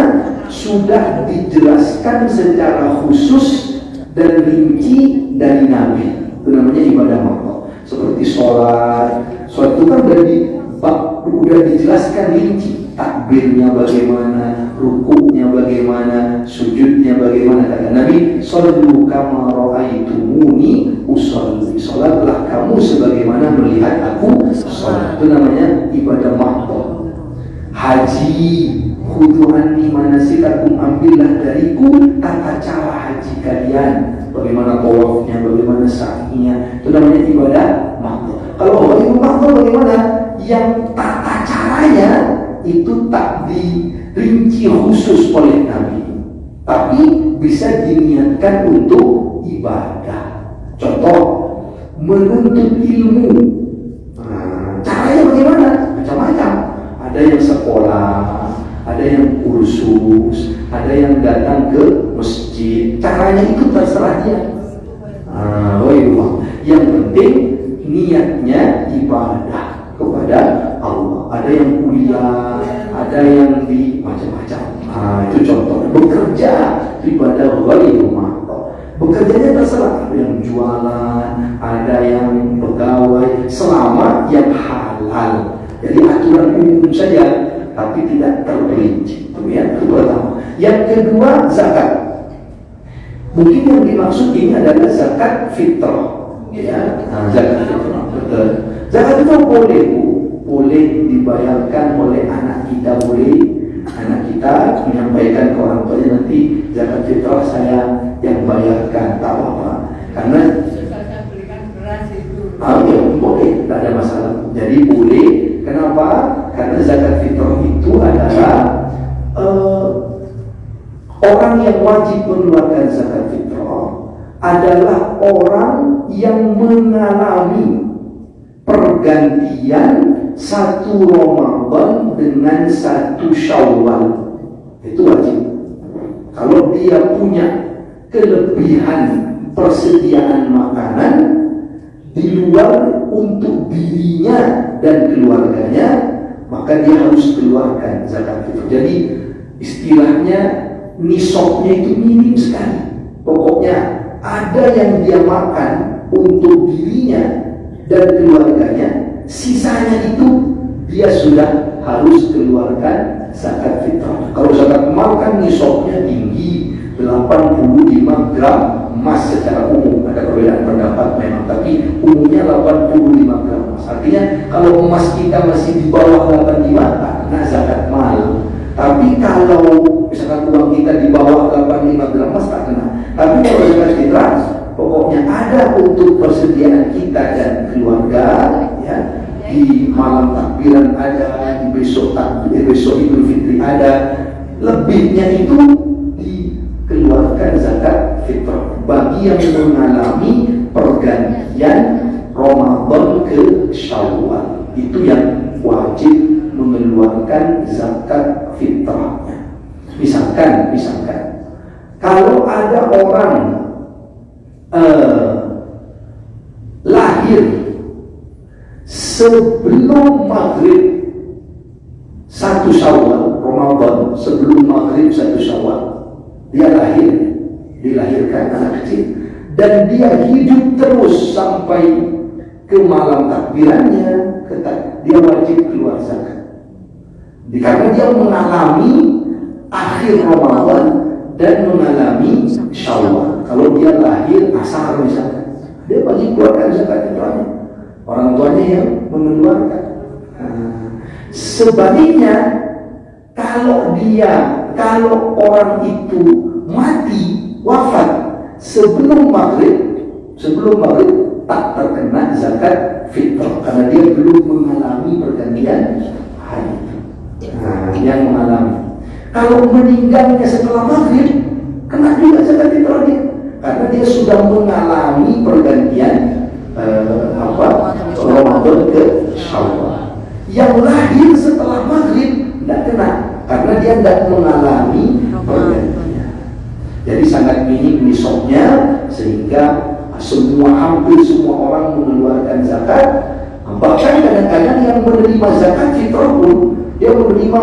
sudah dijelaskan secara khusus dan rinci dari Nabi. Itu namanya ibadah mahdhah. Seperti sholat itu kan udah dijelaskan rinci, takbirnya bagaimana, rukuknya bagaimana, sujudnya bagaimana. Kata Nabi, "Shallu kama ra'aitumuni usolli." Salatlah kamu sebagaimana melihat aku salat. Itu namanya ibadah mahdhah. Haji, khudhu anni manasikakum, ambillah dariku tata cara haji kalian, bagaimana tawafnya, bagaimana sa'inya. Itu namanya ibadah mahdhah. Kalau ghairu mahdhah bagaimana? Yang tata caranya itu tak dirinci khusus oleh Nabi, tapi bisa diniatkan untuk ibadah. Contoh, menuntut ilmu. Caranya bagaimana? Macam-macam. Ada yang sekolah, ada yang kursus, ada yang datang ke masjid. Caranya itu terserah dia. Yang penting niatnya ibadah kepada Allah. Ada yang kuliah, ada yang di macam-macam. Itu contoh. Bekerja ibadah ghairu mahdhah. Bekerjanya terserah. Ada yang jualan, ada yang pegawai, selama yang halal. Jadi aturan umum saja, tapi tidak terperinci. Itu yang pertama. Yang kedua, zakat. Mungkin yang dimaksud ini adalah zakat fitrah. Ya, zakat fitrah. Betul. Zakat itu boleh dibayarkan oleh anak kita, boleh anak kita menyampaikan ke orang tuanya, nanti zakat fitrah saya yang bayarkan, tak apa-apa. Karena ya, boleh, tak ada masalah. Jadi boleh. Kenapa? Karena zakat fitrah itu adalah orang yang wajib mengeluarkan zakat fitrah adalah orang yang mengalami pergantian satu Ramadan dengan satu Syawal. Itu wajib. Kalau dia punya kelebihan persediaan makanan di luar untuk dirinya dan keluarganya, maka dia harus keluarkan zakat fitrah. Jadi istilahnya nisabnya itu minim sekali. Pokoknya ada yang dia makan untuk dirinya dan keluarganya, sisanya itu dia sudah harus keluarkan zakat fitrah. Kalau zakat mal kan nisabnya tinggi, 85 gram emas secara umum. Ada perbedaan pendapat memang, tapi umumnya 85 gram emas. Artinya kalau emas kita masih di bawah 85, tak kena zakat mal. Tapi kalau misalkan uang kita di bawah 85 gram emas, tak kena. Tapi kalau zakat fitrah, pokoknya ada untuk persediaan kita dan keluarga, ya. Di malam takbiran ada, di besok Idul Fitri ada. Lebihnya itu dikeluarkan zakat fitrah bagi yang mengalami pergantian Ramadan ke Syawal. Itu yang wajib mengeluarkan zakat fitrahnya. Misalkan kalau ada orang lahir sebelum maghrib 1 Syawal, Ramadan sebelum maghrib 1 Syawal, dia dilahirkan anak kecil, dan dia hidup terus sampai ke malam takbirannya, dia wajib keluar zakat. Karena dia mengalami akhir Ramadan dan mengalami Syawal. Kalau dia lahir asar misalnya, dia wajib keluarkan zakat fitrahnya. Orang tuanya yang mengeluarkan. Sebaliknya, kalau orang itu mati, wafat sebelum maghrib tak terkena zakat fitrah karena dia belum mengalami pergantian hari. Nah, yang mengalami. Kalau meninggalnya setelah maghrib, kena juga zakat fitrah dia, karena dia sudah mengalami pergantian Ramadan ke Syawal. Yang lahir setelah maghrib tidak kena, karena dia tidak mengalami pergantian. Jadi sangat minim nisabnya, sehingga hampir semua orang mengeluarkan zakat. Bahkan kadang-kadang yang menerima zakat fitrah pun dia menerima.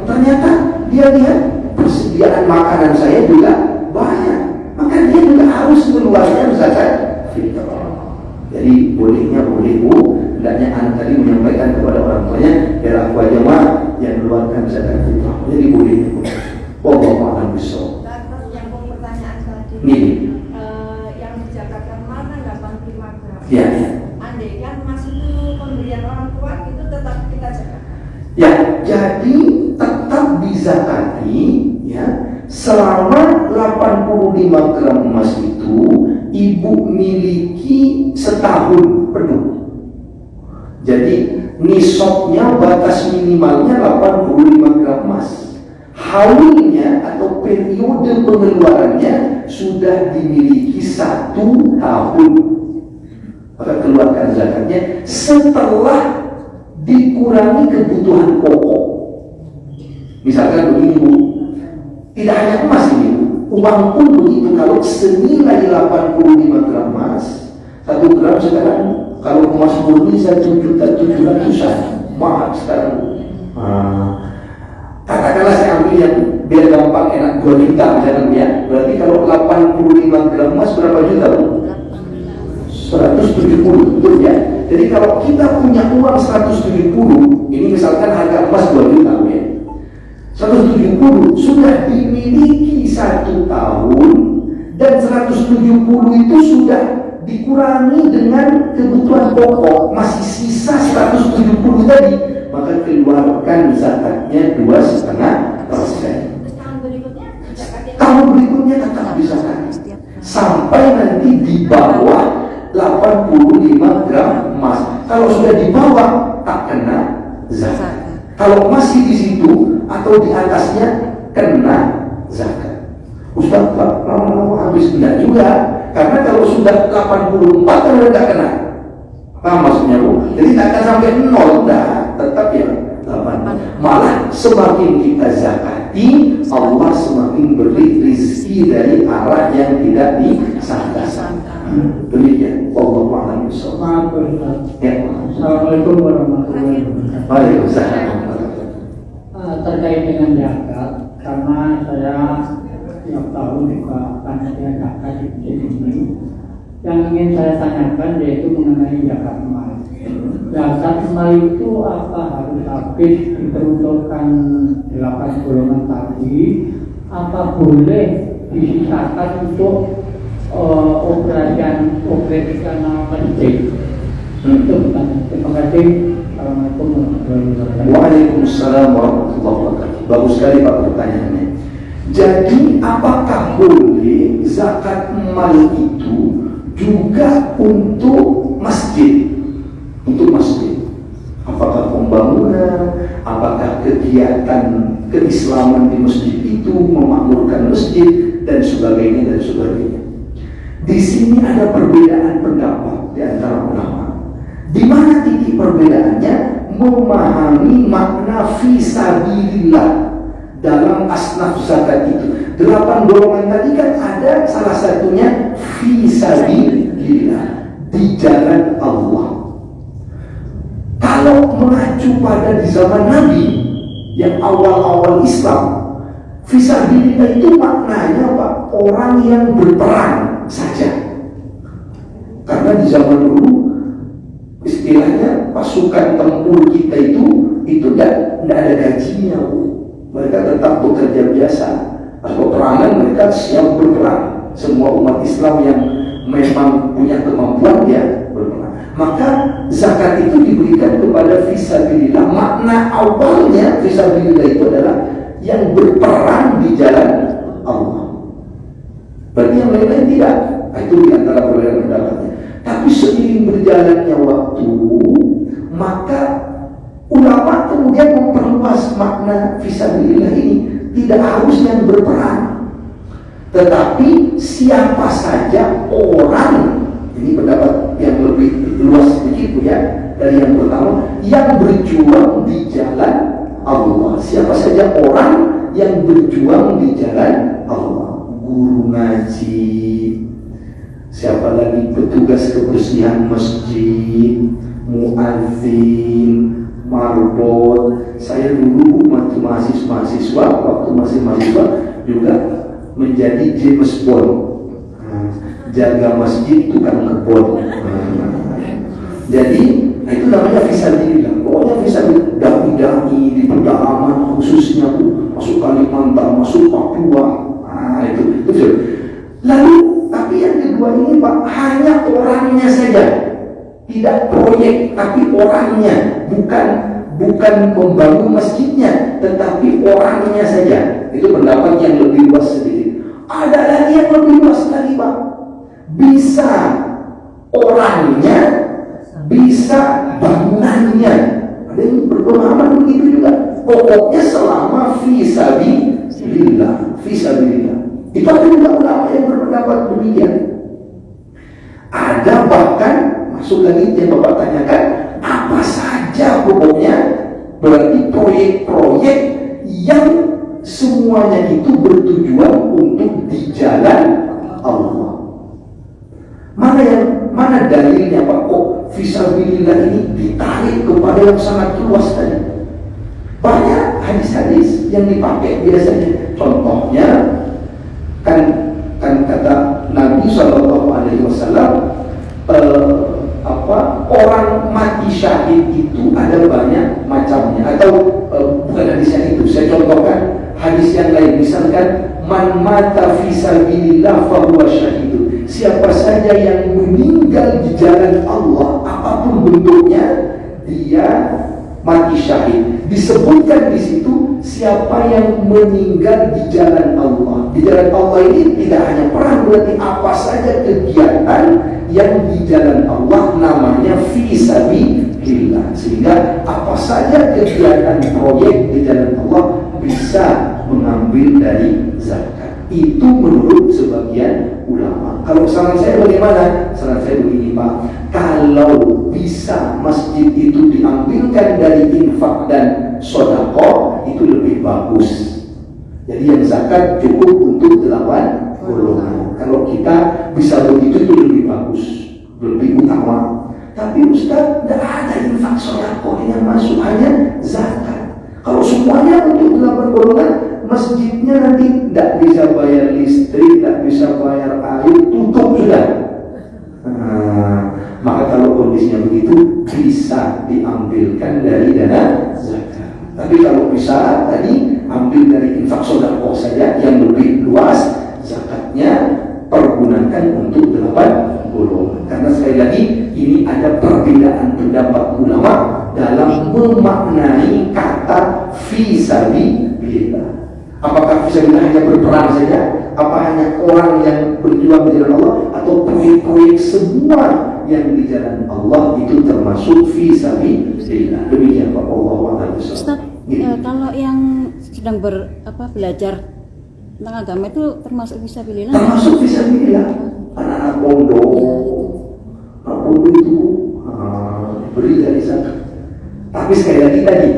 Ternyata dia lihat persediaan makanan saya juga banyak, maka dia juga harus mengeluarkan zakat fitrah. Jadi bolehnya boleh bu, hendaknya anak tadi menyampaikan kepada orang tuanya, biar aku aja mah yang mengeluarkan zakat fitrah. Jadi boleh. Wallahu a'lam bishawab. Terus yang pertanyaan tadi. Nih. Yang dizakatkan mana 85 gram. Ya. Andai kan masih itu pemberian orang tua itu tetap kita zakat. Ya, jadi tetap dizakati ya selama 85 gram emas itu ibu miliki setahun penuh. Jadi nisabnya batas minimalnya 85 gram emas. Haulnya atau periode pengeluarannya sudah dimiliki 1 tahun. Maka keluarkan zakatnya setelah dikurangi kebutuhan pokok. Misalkan begini bu, tidak hanya emas ini bu, uang pun begitu. Kalau senilai 85 gram emas, 1 gram sekarang kalau emas murni 1.700.000 mahal sekarang. Katakanlah saya ambil yang biar gampang enak 2 juta misalkan ya. Berarti kalau 85 gram emas berapa juta bu? 170, betul ya. Jadi kalau kita punya uang 170, ini misalkan harga emas 2 juta ya. 170 sudah dimiliki 1 tahun, dan 170 itu sudah dikurangi dengan kebutuhan pokok, masih sisa 170 tadi, maka keluarkan zakatnya 2,5%. Tahun berikutnya tetap dizakati sampai nanti di bawah 85 gram emas. Kalau sudah di bawah tak kena zakat. Kalau masih di situ atau di atasnya kena zakat. Ustaz, lama-lama habis enggak juga. Karena kalau sudah 84 kan udah tak kena. Paham maksudnya bu? Jadi tak akan sampai 0 dah, tetap ya 8. Malah semakin kita zakati, Allah semakin beri rezeki dari arah yang tidak disangka-sangka. Demikian. Wallahu a'lam bishawab. Ya. Assalamualaikum warahmatullahi wabarakatuh. Waalaikumsalam. Terkait dengan zakat, karena saya tiap tahun juga panitia zakat di sini. Yang ingin saya tanyakan yaitu mengenai zakat emas. Zakat emas itu apa harus habis diperuntukkan 8 golongan tadi? Apa boleh disisakan untuk operasi masjid? Itu pertanyaan. Terima kasih. Assalamualaikum warahmatullahi wabarakatuh. Waalaikumsalam warahmatullahi wabarakatuh. Bagus sekali Pak pertanyaannya. Jadi apakah boleh zakat mal itu juga untuk masjid? Untuk masjid. Apakah pembangunan, apakah kegiatan keislaman di masjid itu, memakmurkan masjid dan sebagainya dan sebagainya. Di sini ada perbedaan pendapat di antara ulama. Di mana titik perbedaannya? Memahami makna fisabilillah dalam asnaf zakat itu. 8 golongan tadi kan ada salah satunya fisabilillah, di jalan Allah. Kalau mengacu pada di zaman Nabi yang awal-awal Islam, fisabilillah itu maknanya apa? Orang yang berperang saja. Karena di zaman dulu istilahnya pasukan tempur kita itu tidak ada gajinya. Mereka tetap bekerja biasa. Pas peperangan mereka siap berperang. Semua umat Islam yang memang punya kemampuan ya berperang. Maka zakat itu diberikan kepada fisabilillah. Makna awalnya fisabilillah itu adalah yang berperang di jalan Allah. Berarti yang lain-lain tidak. Nah, itu diantara perbedaan pendapatnya. Tapi seiring berjalannya waktu, maka ulama kemudian memperluas makna fisabilillah ini. Tidak harus yang berperang, tetapi siapa saja orang, ini pendapat yang lebih luas begitu ya dari yang pertama, yang berjuang di jalan Allah. Siapa saja orang yang berjuang di jalan Allah. Guru ngaji, siapa lagi petugas kebersihan masjid, muadzin, marbot. Saya dulu waktu masih mahasiswa juga menjadi James Bond, jaga masjid, tukang kebon. Jadi itu namanya fisabilillah. Pokoknya fisabilillah, dai-dai di pedalaman khususnya tuh, masuk Kalimantan, masuk Papua. Itu. Lalu tapi yang kedua ini Pak, hanya orangnya saja, tidak proyek, tapi orangnya, bukan membangun masjidnya, tetapi orangnya saja. Itu pendapat yang lebih luas sedikit. Ada lagi yang lebih luas lagi Pak, bisa orangnya, bisa bangunannya. Ada yang berpemahaman begitu juga. Pokoknya selama fisabilillah. Itu ada juga ulama yang berpendapat demikian. Ada bahkan, masuk lagi yang Bapak tanyakan, apa saja pokoknya, berarti proyek-proyek yang semuanya itu bertujuan untuk di jalan Allah. Mana dalilnya Pak? Kok fisabilillah ini ditarik kepada yang sangat luas tadi? Banyak hadis-hadis yang dipakai biasanya. Contohnya kan kata Nabi SAW, orang mati syahid itu ada banyak macamnya. Atau bukan hadis yang itu, saya contohkan hadis yang lain. Misalkan, man mata fisabilillah fahuwa syahidun. Siapa saja yang meninggal di jalan Allah, apapun bentuknya, dia mati syahid. Disebutkan di situ siapa yang meninggal di jalan Allah. Di jalan Allah ini tidak hanya perang, berarti apa saja kegiatan yang di jalan Allah namanya fisabilillah. Sehingga apa saja kegiatan proyek di jalan Allah bisa mengambil dari zakat. Itu menurut sebagian ulama. Kalau saran saya bagaimana? Saran saya begini Pak, kalau bisa masjid itu diambilkan dari infak dan sedekah, itu lebih bagus. Jadi yang zakat cukup untuk 8 golongan. Kalau kita bisa begitu, itu lebih bagus, lebih utama. Tapi Ustaz, tidak ada infak sedekah yang masuk, hanya zakat. Kalau semuanya untuk 8 golongan, masjidnya nanti tidak bisa bayar listrik, tidak bisa bayar air, tutup sudah. Maka kalau kondisinya begitu, bisa diambilkan dari dana zakat. Tapi kalau bisa tadi ambil dari infak sedekah saja yang lebih luas, zakatnya pergunakan untuk 8 golongan. Karena sekali lagi ini ada perbedaan pendapat ulama dalam memaknai kata fisabilillah. Apakah fisabilillah hanya berperang saja? Apa hanya orang yang berjuang di jalan Allah? Atau proyek-proyek semua yang di jalan Allah itu termasuk fisabilillah? Demikian Pak Allah. Ustaz, kalau yang sedang belajar tentang agama itu termasuk fisabilillah? Termasuk fisabilillah. Anak-anak pondok, itu beri dari zakat. Tapi sekali lagi tadi,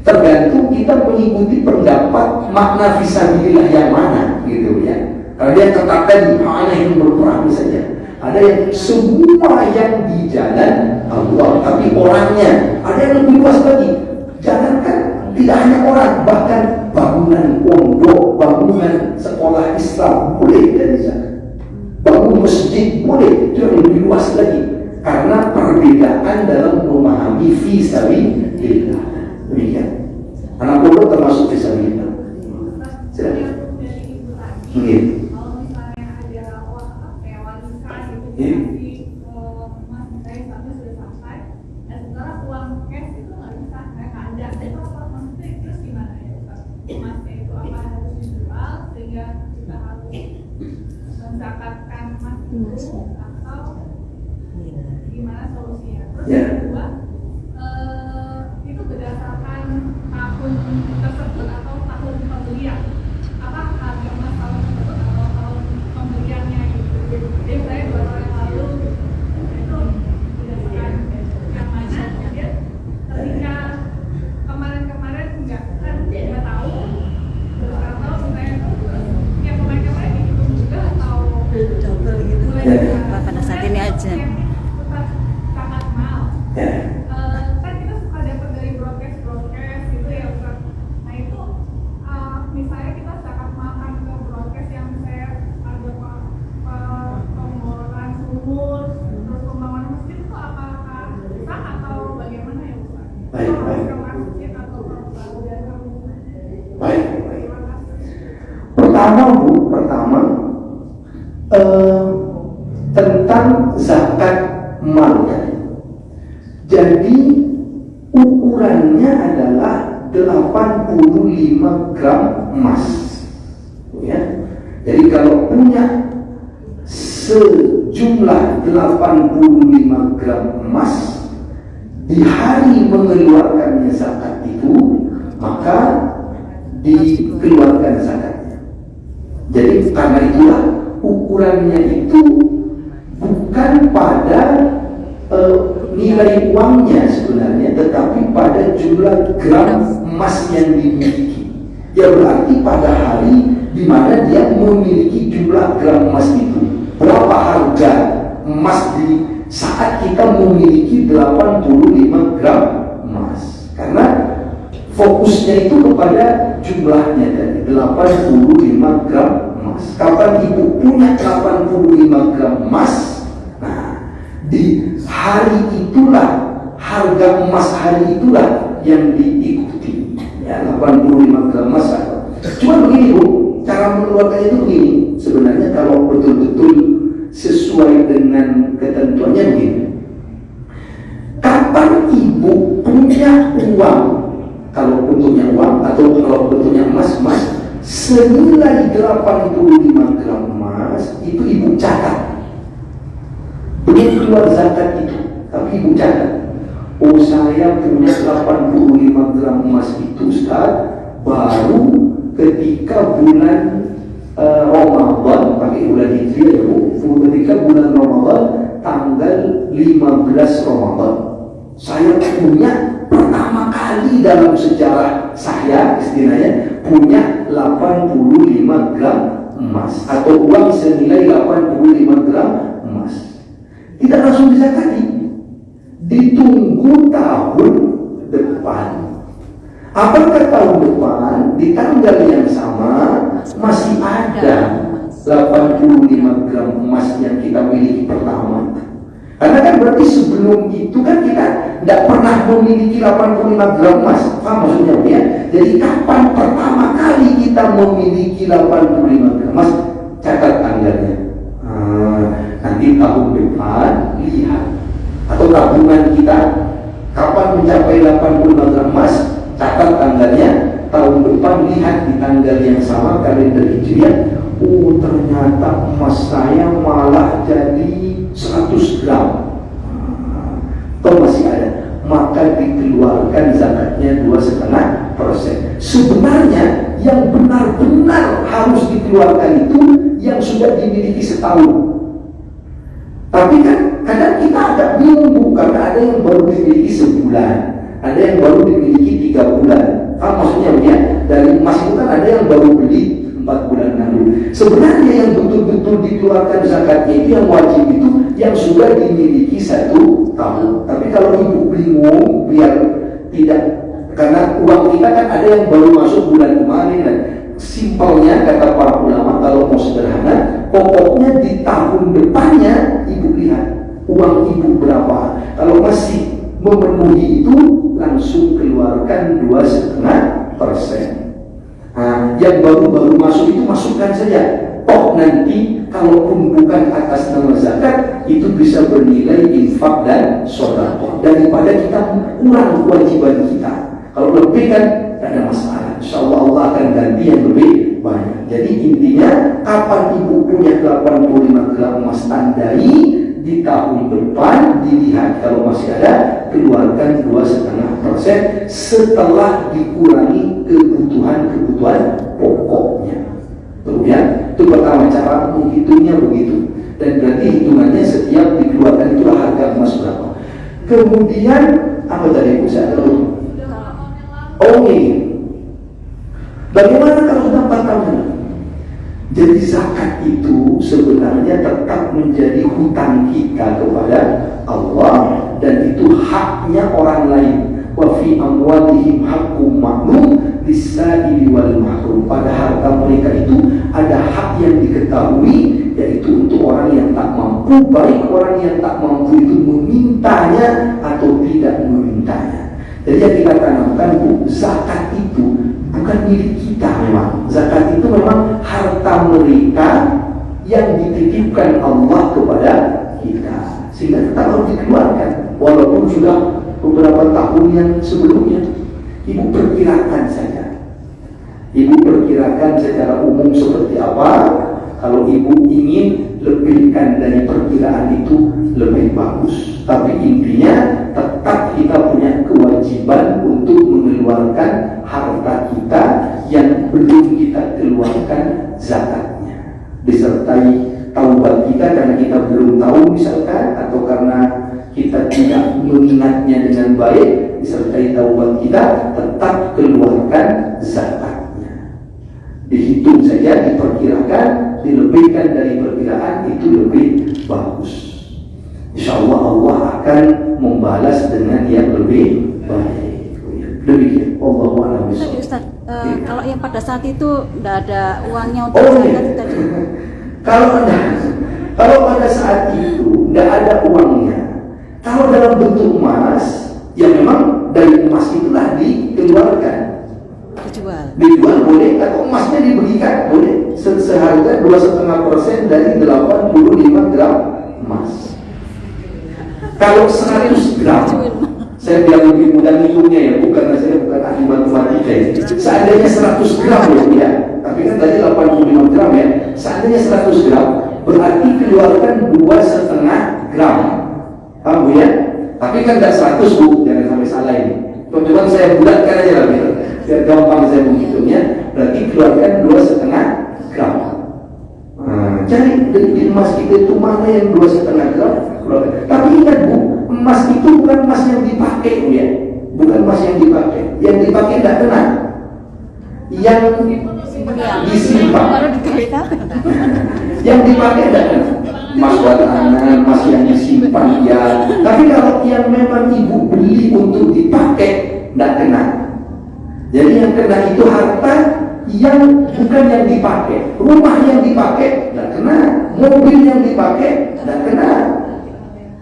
tergantung kita mengikuti pendapat makna fisabilillah yang mana, gitu ya. Kalau dia tetapkan hanya yang berperang saja, ada yang semua yang di jalan Allah, tapi orangnya ada yang lebih luas lagi. Jangankan tidak hanya orang, bahkan bangunan pondok, bangunan sekolah Islam boleh dari zakat. Bangun masjid boleh, itu yang lebih luas lagi. Karena perbedaan dalam memahami fisabilillah. Demikian. Anak pondok termasuk fisabilillah. Silakan. Mungkin. Kalau misalnya ada kayak wanita gitu, mas saya sampai sudah sampai, dan setelah uang cash itu nggak bisa, nggak ada. Itu apa maksudnya? Terus gimana ya? Emasnya itu apa harus dijual sehingga kita harus atau gimana solusinya? Terus Ya. yang kedua, itu berdasarkan tahun tersebut atau tahun pembelian, apa harga emas tahun tersebut atau tahun pembeliannya gitu. Jadi saya 2 tahun yang lalu itu berdasarkan yang mana, kemudian ketika kemarin-kemarin nggak tahu, atau misalnya yang kemarin-kemarin dihitung juga atau mulai Ya. Pada saat ini aja. yang tetap sangat mahal. Ya. Kan kita suka dapat dari broadcast gitu ya Ustaz. Nah itu misalnya kita zakat makan ke broadcast yang saya ada pemboran sumur, terus pembangunan masjid itu apakah sah atau bagaimana ya Ustaz? Baik, baik. Ke masjid atau ke bangunan? Baik. Terima kasih. Pertama Bu, tentang zakat mal. Jadi ukurannya adalah 85 gram emas. Ya. Jadi kalau punya sejumlah 85 gram emas di hari mengeluarkannya zakat itu, maka dikeluarkan zakatnya. Jadi karena itulah ukurannya itu bukan pada nilai uangnya sebenarnya, tetapi pada jumlah gram emas yang dimiliki. Ya berarti pada hari di mana dia memiliki jumlah gram emas itu. Berapa harga emas di saat kita memiliki 85 gram emas? Karena fokusnya itu kepada jumlahnya tadi, 85 gram emas. Kapan ibu punya 85 gram emas, nah di hari itulah, harga emas hari itulah yang diikuti. Ya, 85 gram emas. Cuma begini Bu, cara mengeluarkannya itu begini. Sebenarnya kalau betul-betul sesuai dengan ketentuannya begini. Kapan ibu punya uang, kalau bentuknya uang atau kalau bentuknya emas senilai 85 gram emas, itu ibu catat. Belum keluar zakat itu, tapi ibu catat. Oh, saya punya 85 gram emas itu Ustaz, baru ketika bulan Ramadan, pakai bulan Hijriah ya Bu, ketika bulan Ramadan tanggal 15 Ramadan, saya punya pertama kali dalam sejarah saya istilahnya punya 85 gram emas atau uang senilai 85 gram emas. Tidak langsung dizakati, ditunggu tahun depan. Apakah tahun depan di tanggal yang sama masih ada 85 gram emas yang kita miliki pertama? Karena kan berarti sebelum itu kan kita tidak pernah memiliki 85 gram emas. Paham maksudnya ya? Jadi kapan pertama kali kita memiliki 85 gram emas? Catat tanggalnya. Nanti tahun depan lihat. Atau tabungan kita kapan mencapai 85 gram emas? Catat tanggalnya. Tahun depan lihat di tanggal yang sama kalender Hijriah. Oh, ternyata emas saya malah jadi 100 gram. Atau masih ada, maka dikeluarkan zakatnya 2,5%. Sebenarnya yang benar-benar harus dikeluarkan itu yang sudah dimiliki setahun. Tapi kan kadang kita agak bingung Bu, karena ada yang baru dimiliki sebulan, ada yang baru dimiliki 3 bulan. Maksudnya ya, dari emas itu kan ada yang baru beli 4 bulan lalu. Sebenarnya yang betul-betul dikeluarkan zakatnya itu yang wajib itu yang sudah dimiliki 1 tahun. Tapi kalau ibu bingung, biar tidak, karena uang kita kan ada yang baru masuk bulan kemarin. Dan simpelnya kata para ulama, kalau mau sederhana, pokoknya di tahun depannya ibu lihat uang ibu berapa. Kalau masih memenuhi itu, langsung keluarkan 2,5%. Nah, yang baru-baru masuk itu masukkan saja. Toh nanti kalaupun bukan atas nama zakat, itu bisa bernilai infak dan sedekah. Daripada kita kurang kewajiban kita. Kalau lebih kan tidak ada masalah. Insya Allah Allah akan ganti yang lebih baik. banyak. Jadi intinya kapan ibu punya 85 gram emas tandai, di tahun depan dilihat kalau masih ada, keluarkan 2,5% setelah dikurangi kebutuhan pokoknya. Tuh ya, itu pertama cara menghitungnya begitu. Dan berarti hitungannya setiap dikeluarkan itulah harga emas berapa. Kemudian apa tadi Bu? Saya tahu. Oke. Bagaimana kalau sudah 4 tahun? Jadi zakat itu sebenarnya tetap menjadi hutang kita kepada Allah, dan itu haknya orang lain. Wa fi amwalihim haqqum ma'lum lis-sa'ili wal mahrum. Pada harta mereka itu ada hak yang diketahui, yaitu untuk orang yang tak mampu, baik orang yang tak mampu itu memintanya atau tidak memintanya. Jadi yang kita tanamkan, Bu, zakat itu bukan milik kita memang. Zakat itu memang harta mereka yang dititipkan Allah kepada kita, sehingga tetap harus dikeluarkan walaupun sudah beberapa tahun yang sebelumnya. Ibu perkirakan saja. Ibu perkirakan secara umum seperti apa. Kalau ibu ingin lebihkan dari perkiraan itu lebih bagus. Tapi intinya tetap kita punya kewajiban untuk mengeluarkan harta kita yang belum kita keluarkan zakatnya, disertai taubat kita karena kita belum tahu misalkan, atau karena kita tidak mengingatnya dengan baik, disertai taubat kita, tetap keluarkan zakatnya. Dihitung saja, diperkirakan, dilebihkan dari perkiraan, itu lebih bagus. Insya Allah Allah akan membalas dengan yang lebih baik. Demikian. Allahu a'lam bishawab. Ustaz, kalau yang pada saat itu tidak ada uangnya untuk zakat tadi. Kalau pada saat itu tidak ada uangnya, kalau dalam bentuk emas, ya memang dari emas itulah dikeluarkan. Dijual boleh, atau emasnya diberikan boleh, seharga 2,5% dari 85 gram emas. Kalau 100 gram, saya biar lebih mudah ngitungnya ya, karena saya bukan ahli matematika ya. Seandainya 100 gram ya, tapi kan tadi 85 gram ya. Seandainya 100 gram, berarti keluarkan 2,5 gram. Paham Bu ya? Tapi kan tidak 100 Bu, jangan sampai salah ini. Coba saya bulatkan aja lah biar gampang saya menghitungnya. Berarti keluarkan 2,5 gram. Cari di emas kita itu mana yang 2,5 gram. Tapi ingat Bu, emas itu bukan emas yang dipakai Bu ya. Bukan emas yang dipakai. Yang dipakai tidak kena. Yang disimpan. Yang dipakai tidak kena. Emas batangan, emas yang disimpan ya. Tapi kalau yang memang ibu beli untuk dipakai, tidak kena. Jadi yang kena itu harta yang bukan yang dipakai. Rumah yang dipakai tidak kena. Mobil yang dipakai tidak kena.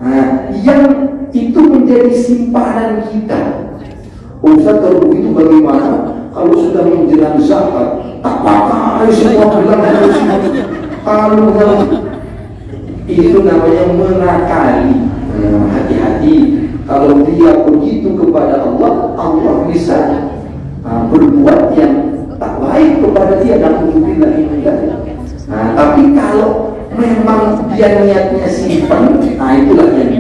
Nah, yang itu menjadi simpanan kita. Ustaz, kalau begitu bagaimana kalau sudah menjelang zakat? Apakah semua bilang harus kalau itu namanya menakali. Hati-hati. Kalau dia begitu kepada Allah, Allah bisa berbuat yang tak baik kepada dia dan mengubillah ini. Tapi kalau memang dia niatnya simpan, itulah yang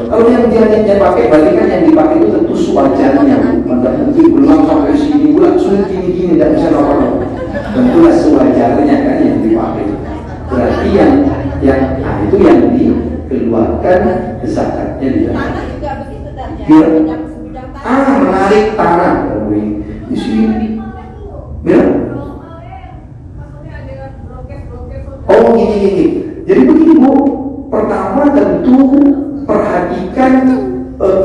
kalau yang dia niatnya pakai, berarti kan yang dipakai itu tentu sewajarnya. Tidak mungkin berulang sampai sini, bulan sulit gini-gini, tidak bisa apa-apa. Tentulah sewajarnya kan yang dipakai. Berarti yang itu yang dikeluarkan zakatnya di dalam. Menarik tanah di sini. Ya. Oh gini. Jadi begini Bu, pertama tentu perhatikan,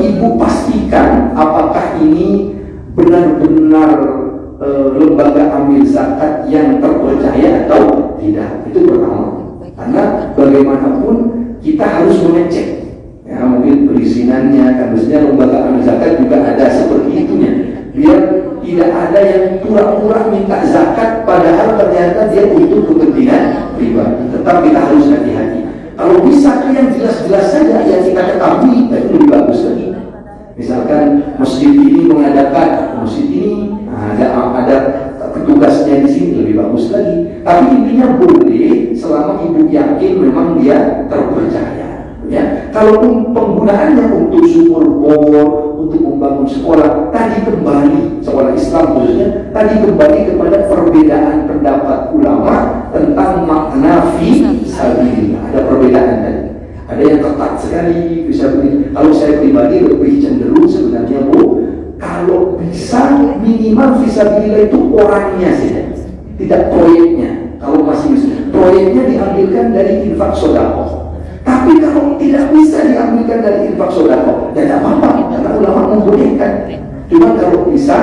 ibu pastikan apakah ini benar-benar lembaga amil zakat yang terpercaya atau tidak. Itu pertama. Karena bagaimanapun kita harus mengecek. Ya, mungkin perizinannya, kan maksudnya lembaga amil zakat juga ada seperti itunya. Biar tidak ada yang pura-pura minta zakat padahal ternyata dia untuk kepentingan pribadi. Tetap kita harus hati-hati. Kalau bisa yang jelas-jelas saja yang kita ketahui, itu lebih bagus lagi. Misalkan masjid ini mengadakan, masjid ini ada tugasnya di sini lebih bagus lagi. Tapi intinya boleh selama ibu yakin memang dia terpercaya. Ya, kalau penggunaannya untuk sumur bor, untuk membangun sekolah, tadi kembali sekolah Islam khususnya, tadi kembali kepada perbedaan pendapat ulama tentang makna fi sabilillah. Ada perbedaan tadi. Ada yang ketat sekali bisa begini. Kalau saya pribadi lebih cenderung sebenarnya kalau bisa minimal fisabilillah itu orangnya saja, tidak proyeknya. Kalau masih bisa, proyeknya diambilkan dari infak sedekah. Tapi kalau tidak bisa diambilkan dari infak sedekah, ya tidak apa-apa, karena ulama membolehkan. Cuma kalau bisa,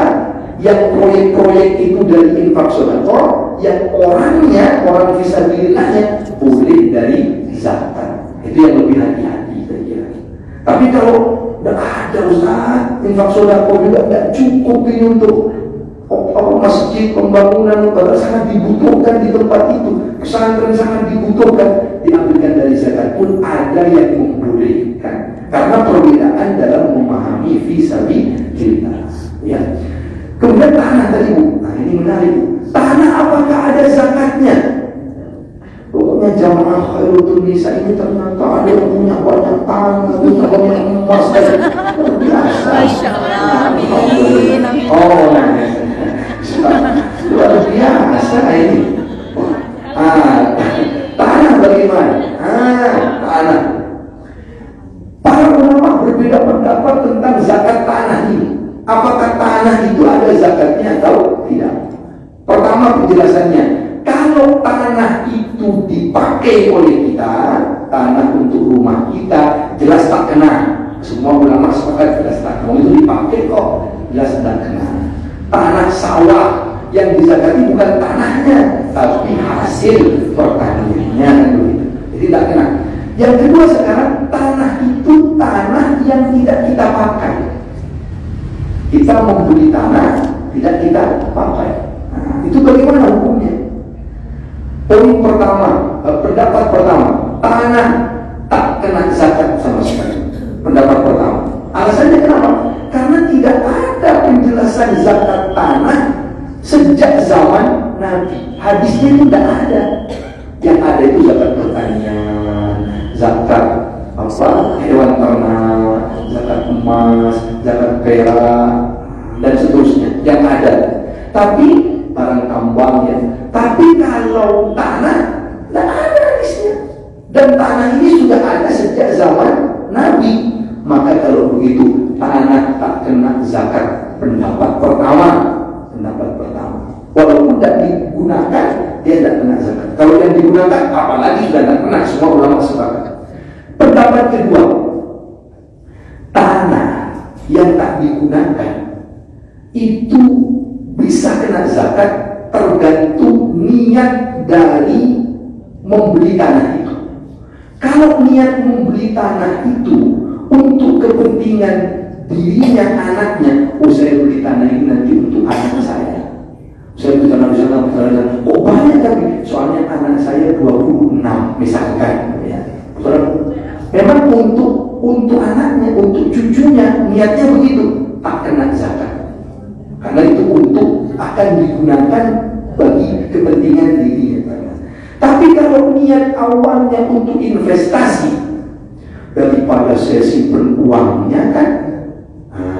yang proyek-proyek itu dari infak sedekah, yang orangnya, orang fisabilillahnya boleh dari zakat. Itu yang lebih hati-hati saya kira. Tapi kalau tidak ada Ustaz, infak sedekah juga tidak cukup ini untuk masjid, pembangunan, sangat dibutuhkan di tempat itu, pesantren sangat dibutuhkan, diambilkan dari zakat pun ada yang membolehkan. Karena perbedaan dalam memahami fisabilillah. Ya. Kemudian tanah tadi Bu, nah ini menarik. Tanah apakah ada zakatnya? Pokoknya jamaah Khairul Nisa ini ternyata ada yang punya banyak tanah, punya banyak emas, biasa. Masya Allah, amin. Oh, luar biasa ini. Tanah bagaimana? Tanah. Para ulama berbeda pendapat tentang zakat tanah ini. Apakah tanah itu ada zakatnya atau tidak? Pertama penjelasannya, kalau tanah itu dipakai oleh kita, tanah untuk rumah kita, jelas tak kena. Semua ulama sepakat jelas tak kena. Itu dipakai kok, jelas tak kena. Tanah sawah yang dizakati bukan tanahnya, tapi hasil pertaniannya. Jadi tak kena. Yang kedua sekarang, tanah itu tanah yang tidak kita pakai. Kita membeli tanah, tidak kita pakai. Nah, itu bagaimana hukumnya? Poin pertama, pendapat pertama, tanah tak kena zakat sama sekali. Pendapat pertama. Alasannya kenapa? Karena tidak ada penjelasan zakat tanah sejak zaman Nabi. Hadisnya itu tidak ada. Yang ada itu zakat pertanian, zakat hewan ternak, zakat emas, zakat perak, dan seterusnya. Yang ada. Tapi barang tambangnya. Tapi kalau tanah tidak ada hadisnya. Dan tanah ini sudah ada sejak zaman Nabi. Maka kalau begitu tanah tak kena zakat. Pendapat pertama. Walaupun tidak digunakan, dia tidak kena zakat. Kalau yang digunakan, apalagi sudah tidak kena. Semua ulama sepakat. Pendapat kedua, tanah yang tak digunakan itu bisa kena zakat tergantung niat dari membeli tanah itu. Kalau niat membeli tanah itu untuk kepentingan dirinya, anaknya, saya beli tanah ini nanti untuk anak saya. Saya beli tanah di sana, kok banyak tapi soalnya anak saya 26 misalkan. Ya. Memang untuk anaknya, untuk cucunya, niatnya begitu, tak kena zakat. Karena itu untuk akan digunakan bagi kepentingan dirinya. Tapi kalau niat awalnya untuk investasi, daripada saya simpen uangnya kan,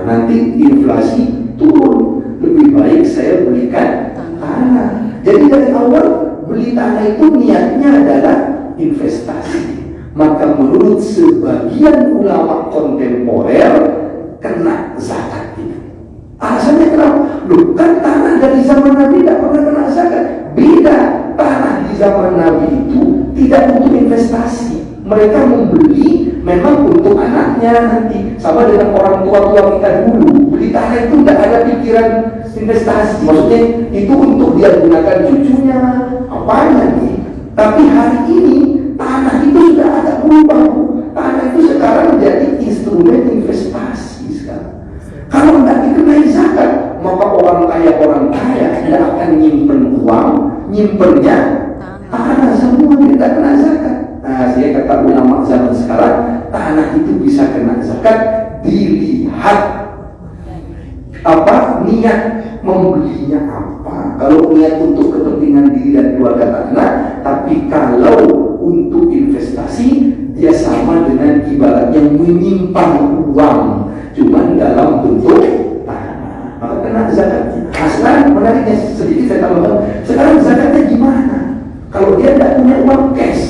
nanti inflasi turun, lebih baik saya belikan tanah. Jadi dari awal beli tanah itu niatnya adalah investasi. Maka menurut sebagian ulama kontemporer kena zakat itu. Alasannya kenapa? Loh, kan tanah dari zaman Nabi tidak pernah kena zakat. Beda, tanah di zaman Nabi itu tidak untuk investasi. Mereka membeli memang untuk anaknya nanti. Sama dengan orang tua-tua kita dulu, beli tanah itu tidak ada pikiran investasi. Maksudnya itu untuk dia gunakan cucunya, apanya nih. Tapi hari ini tanah itu sudah ada berubah. Tanah itu sekarang jadi instrumen investasi sekarang. Kalau tidak dikenai zakat, maka orang kaya tidak akan nyimpen uang, nyimpennya tanah semua, tidak kena zakat. Nah, saya kata ulama zaman sekarang, tanah itu bisa kena zakat dilihat niat membelinya apa. Kalau keluarga anak, tapi kalau untuk investasi dia sama dengan ibaratnya menyimpan uang, cuman dalam bentuk tanah, maka kena zakatnya. Nah, sekarang menariknya sedikit saya tambahkan, sekarang zakatnya gimana? Kalau dia tidak punya uang cash,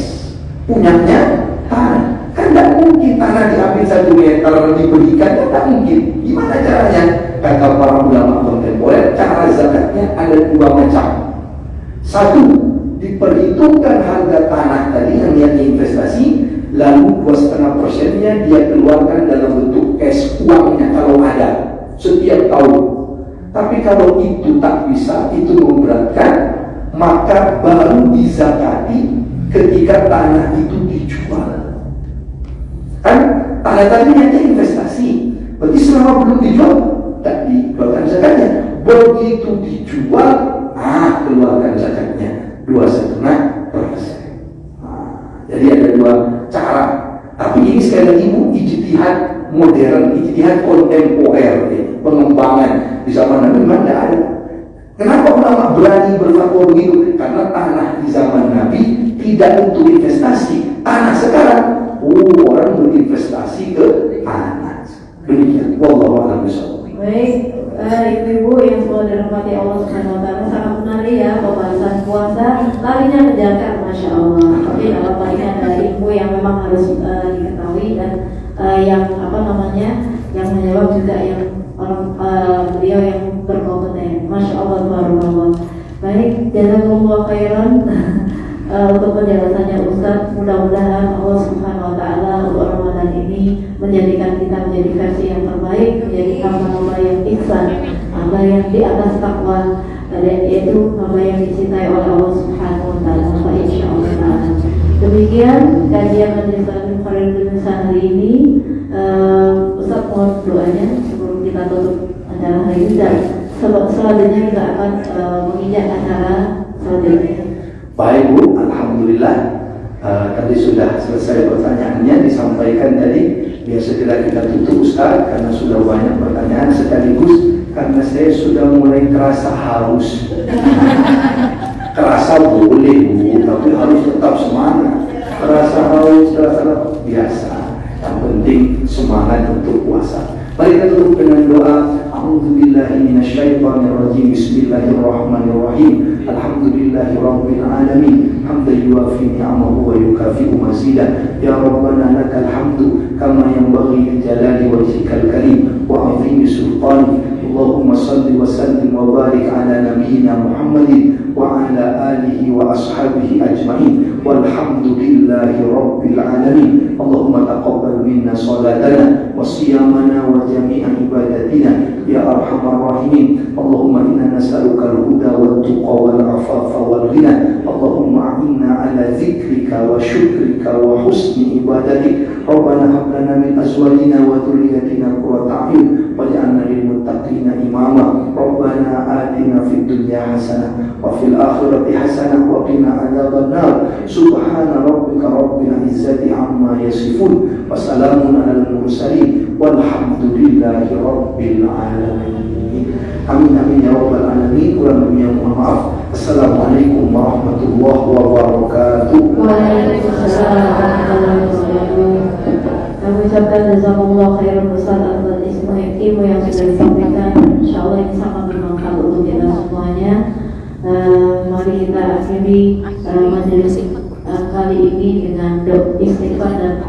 punyanya tanah, kan tidak mungkin tanah diambil 1 meter diberikan, kan tidak mungkin. Gimana caranya? Kata para ulama kontemporer, cara zakatnya ada 2 macam. Satu, diperhitungkan harga tanah tadi yang niatnya investasi, lalu 2,5%-nya dia keluarkan dalam bentuk cash, uangnya kalau ada setiap tahun. Tapi kalau itu tak bisa, itu memberatkan, maka baru dizakati ketika tanah itu dijual. Kan tanah tadi niatnya investasi, berarti selama belum dijual tak dikeluarkan zakatnya. Begitu dijual, keluarkan zakatnya 2,5%. Jadi ada 2 cara. Tapi ini sekali lagi ijtihad modern, ijtihad kontemporer, pengembangan di zaman Nabi memang tidak ada. Kenapa ulama berani berfatwa begitu? Karena tanah di zaman Nabi tidak untuk investasi. Tanah sekarang, orang berinvestasi ke tanah. Demikian. Wallahu a'lam bishawab. Baik, ibu-ibu yang selalu dirahmati Allah Subhanahu wa Ta'ala, sangat menarik ya pembahasan puasa. Larinya ke zakat, masya Allah. Tapi dalam bagian dari ibu yang memang harus diketahui dan yang yang menjawab juga yang orang beliau yang berkompeten. Masya Allah, barakallah. Baik, jazakumullah khairan untuk penjelasannya Ustaz. Mudah-mudahan Allah Subhanahu wa Ta'ala untuk Ramadan ini menjadikan kita menjadi versi yang terbaik, menjadi hamba-hamba yang ihsan, hamba yang di atas takwa, yaitu hamba yang dicintai oleh Allah Subhanahu wa Ta'ala. Insyaallah ta'ala. Demikian kajian Majelis Taklim Indonesia hari ini. Ustaz mohon doanya sebelum kita tutup acara hari ini, dan selanjutnya kita akan menginjak acara selanjutnya. Baik Bu, alhamdulillah. Tadi sudah selesai pertanyaannya, disampaikan tadi. Biar segera kita tutup Ustaz, karena sudah banyak pertanyaan sekaligus. Karena saya sudah mulai terasa haus. Terasa boleh Bu, tapi harus tetap semangat. Terasa haus, terasa biasa. Yang penting semangat untuk puasa. Mari kita tutup dengan doa. A'udzubillahi minasyaitonirrajim. Bismillahirrahmanirrahim. Alhamdulillahi rabbil alamin. Hamdan yuwafi ni'amahu wa yukafi'u mazidah. Ya Rabbana lakal hamdu kama yanbaghi li jalali wajhikal karim wa 'azimi sultanik. Allahumma salli wa sallim wa barik ala nabiyyina Muhammadin wa ala alihi wa ashabihi ajma'in. Walhamdulillahi rabbil alamin. Allahumma taqabbal minna salatana wa siyamana wa jami'a ibadatina ya arhamar rahimin. Allahumma inna nas'aluka al-huda wal tuqa wal afafa wal ghina. Allahumma a'inna ala dzikrika wa syukrika wa husni ibadatik. Rabbana hab lana min azwajina wa dhurriyyatina qurrata a'yun waj'alna lil muttaqina imama. Rabbana atina fid dunya hasanah wa fil akhirati hasanah wa qina adzabannar. Subhana rabbika rabbil izzati amma yasifun wa salamun alal mursalin walhamdulillahi rabbil alamin. Amin amin ya rabbal alamin. Kurang lebihnya mohon maaf. Assalamualaikum warahmatullahi wabarakatuh. Waalaikumsalam warahmatullahi wabarakatuh. Kami ucapkan jazakumullah khairan Ustaz atas ilmu yang sudah disampaikan. Insyaallah ini sangat bermanfaat untuk kita semuanya. Mari kita akhiri majelis kali ini dengan doa istighfar dan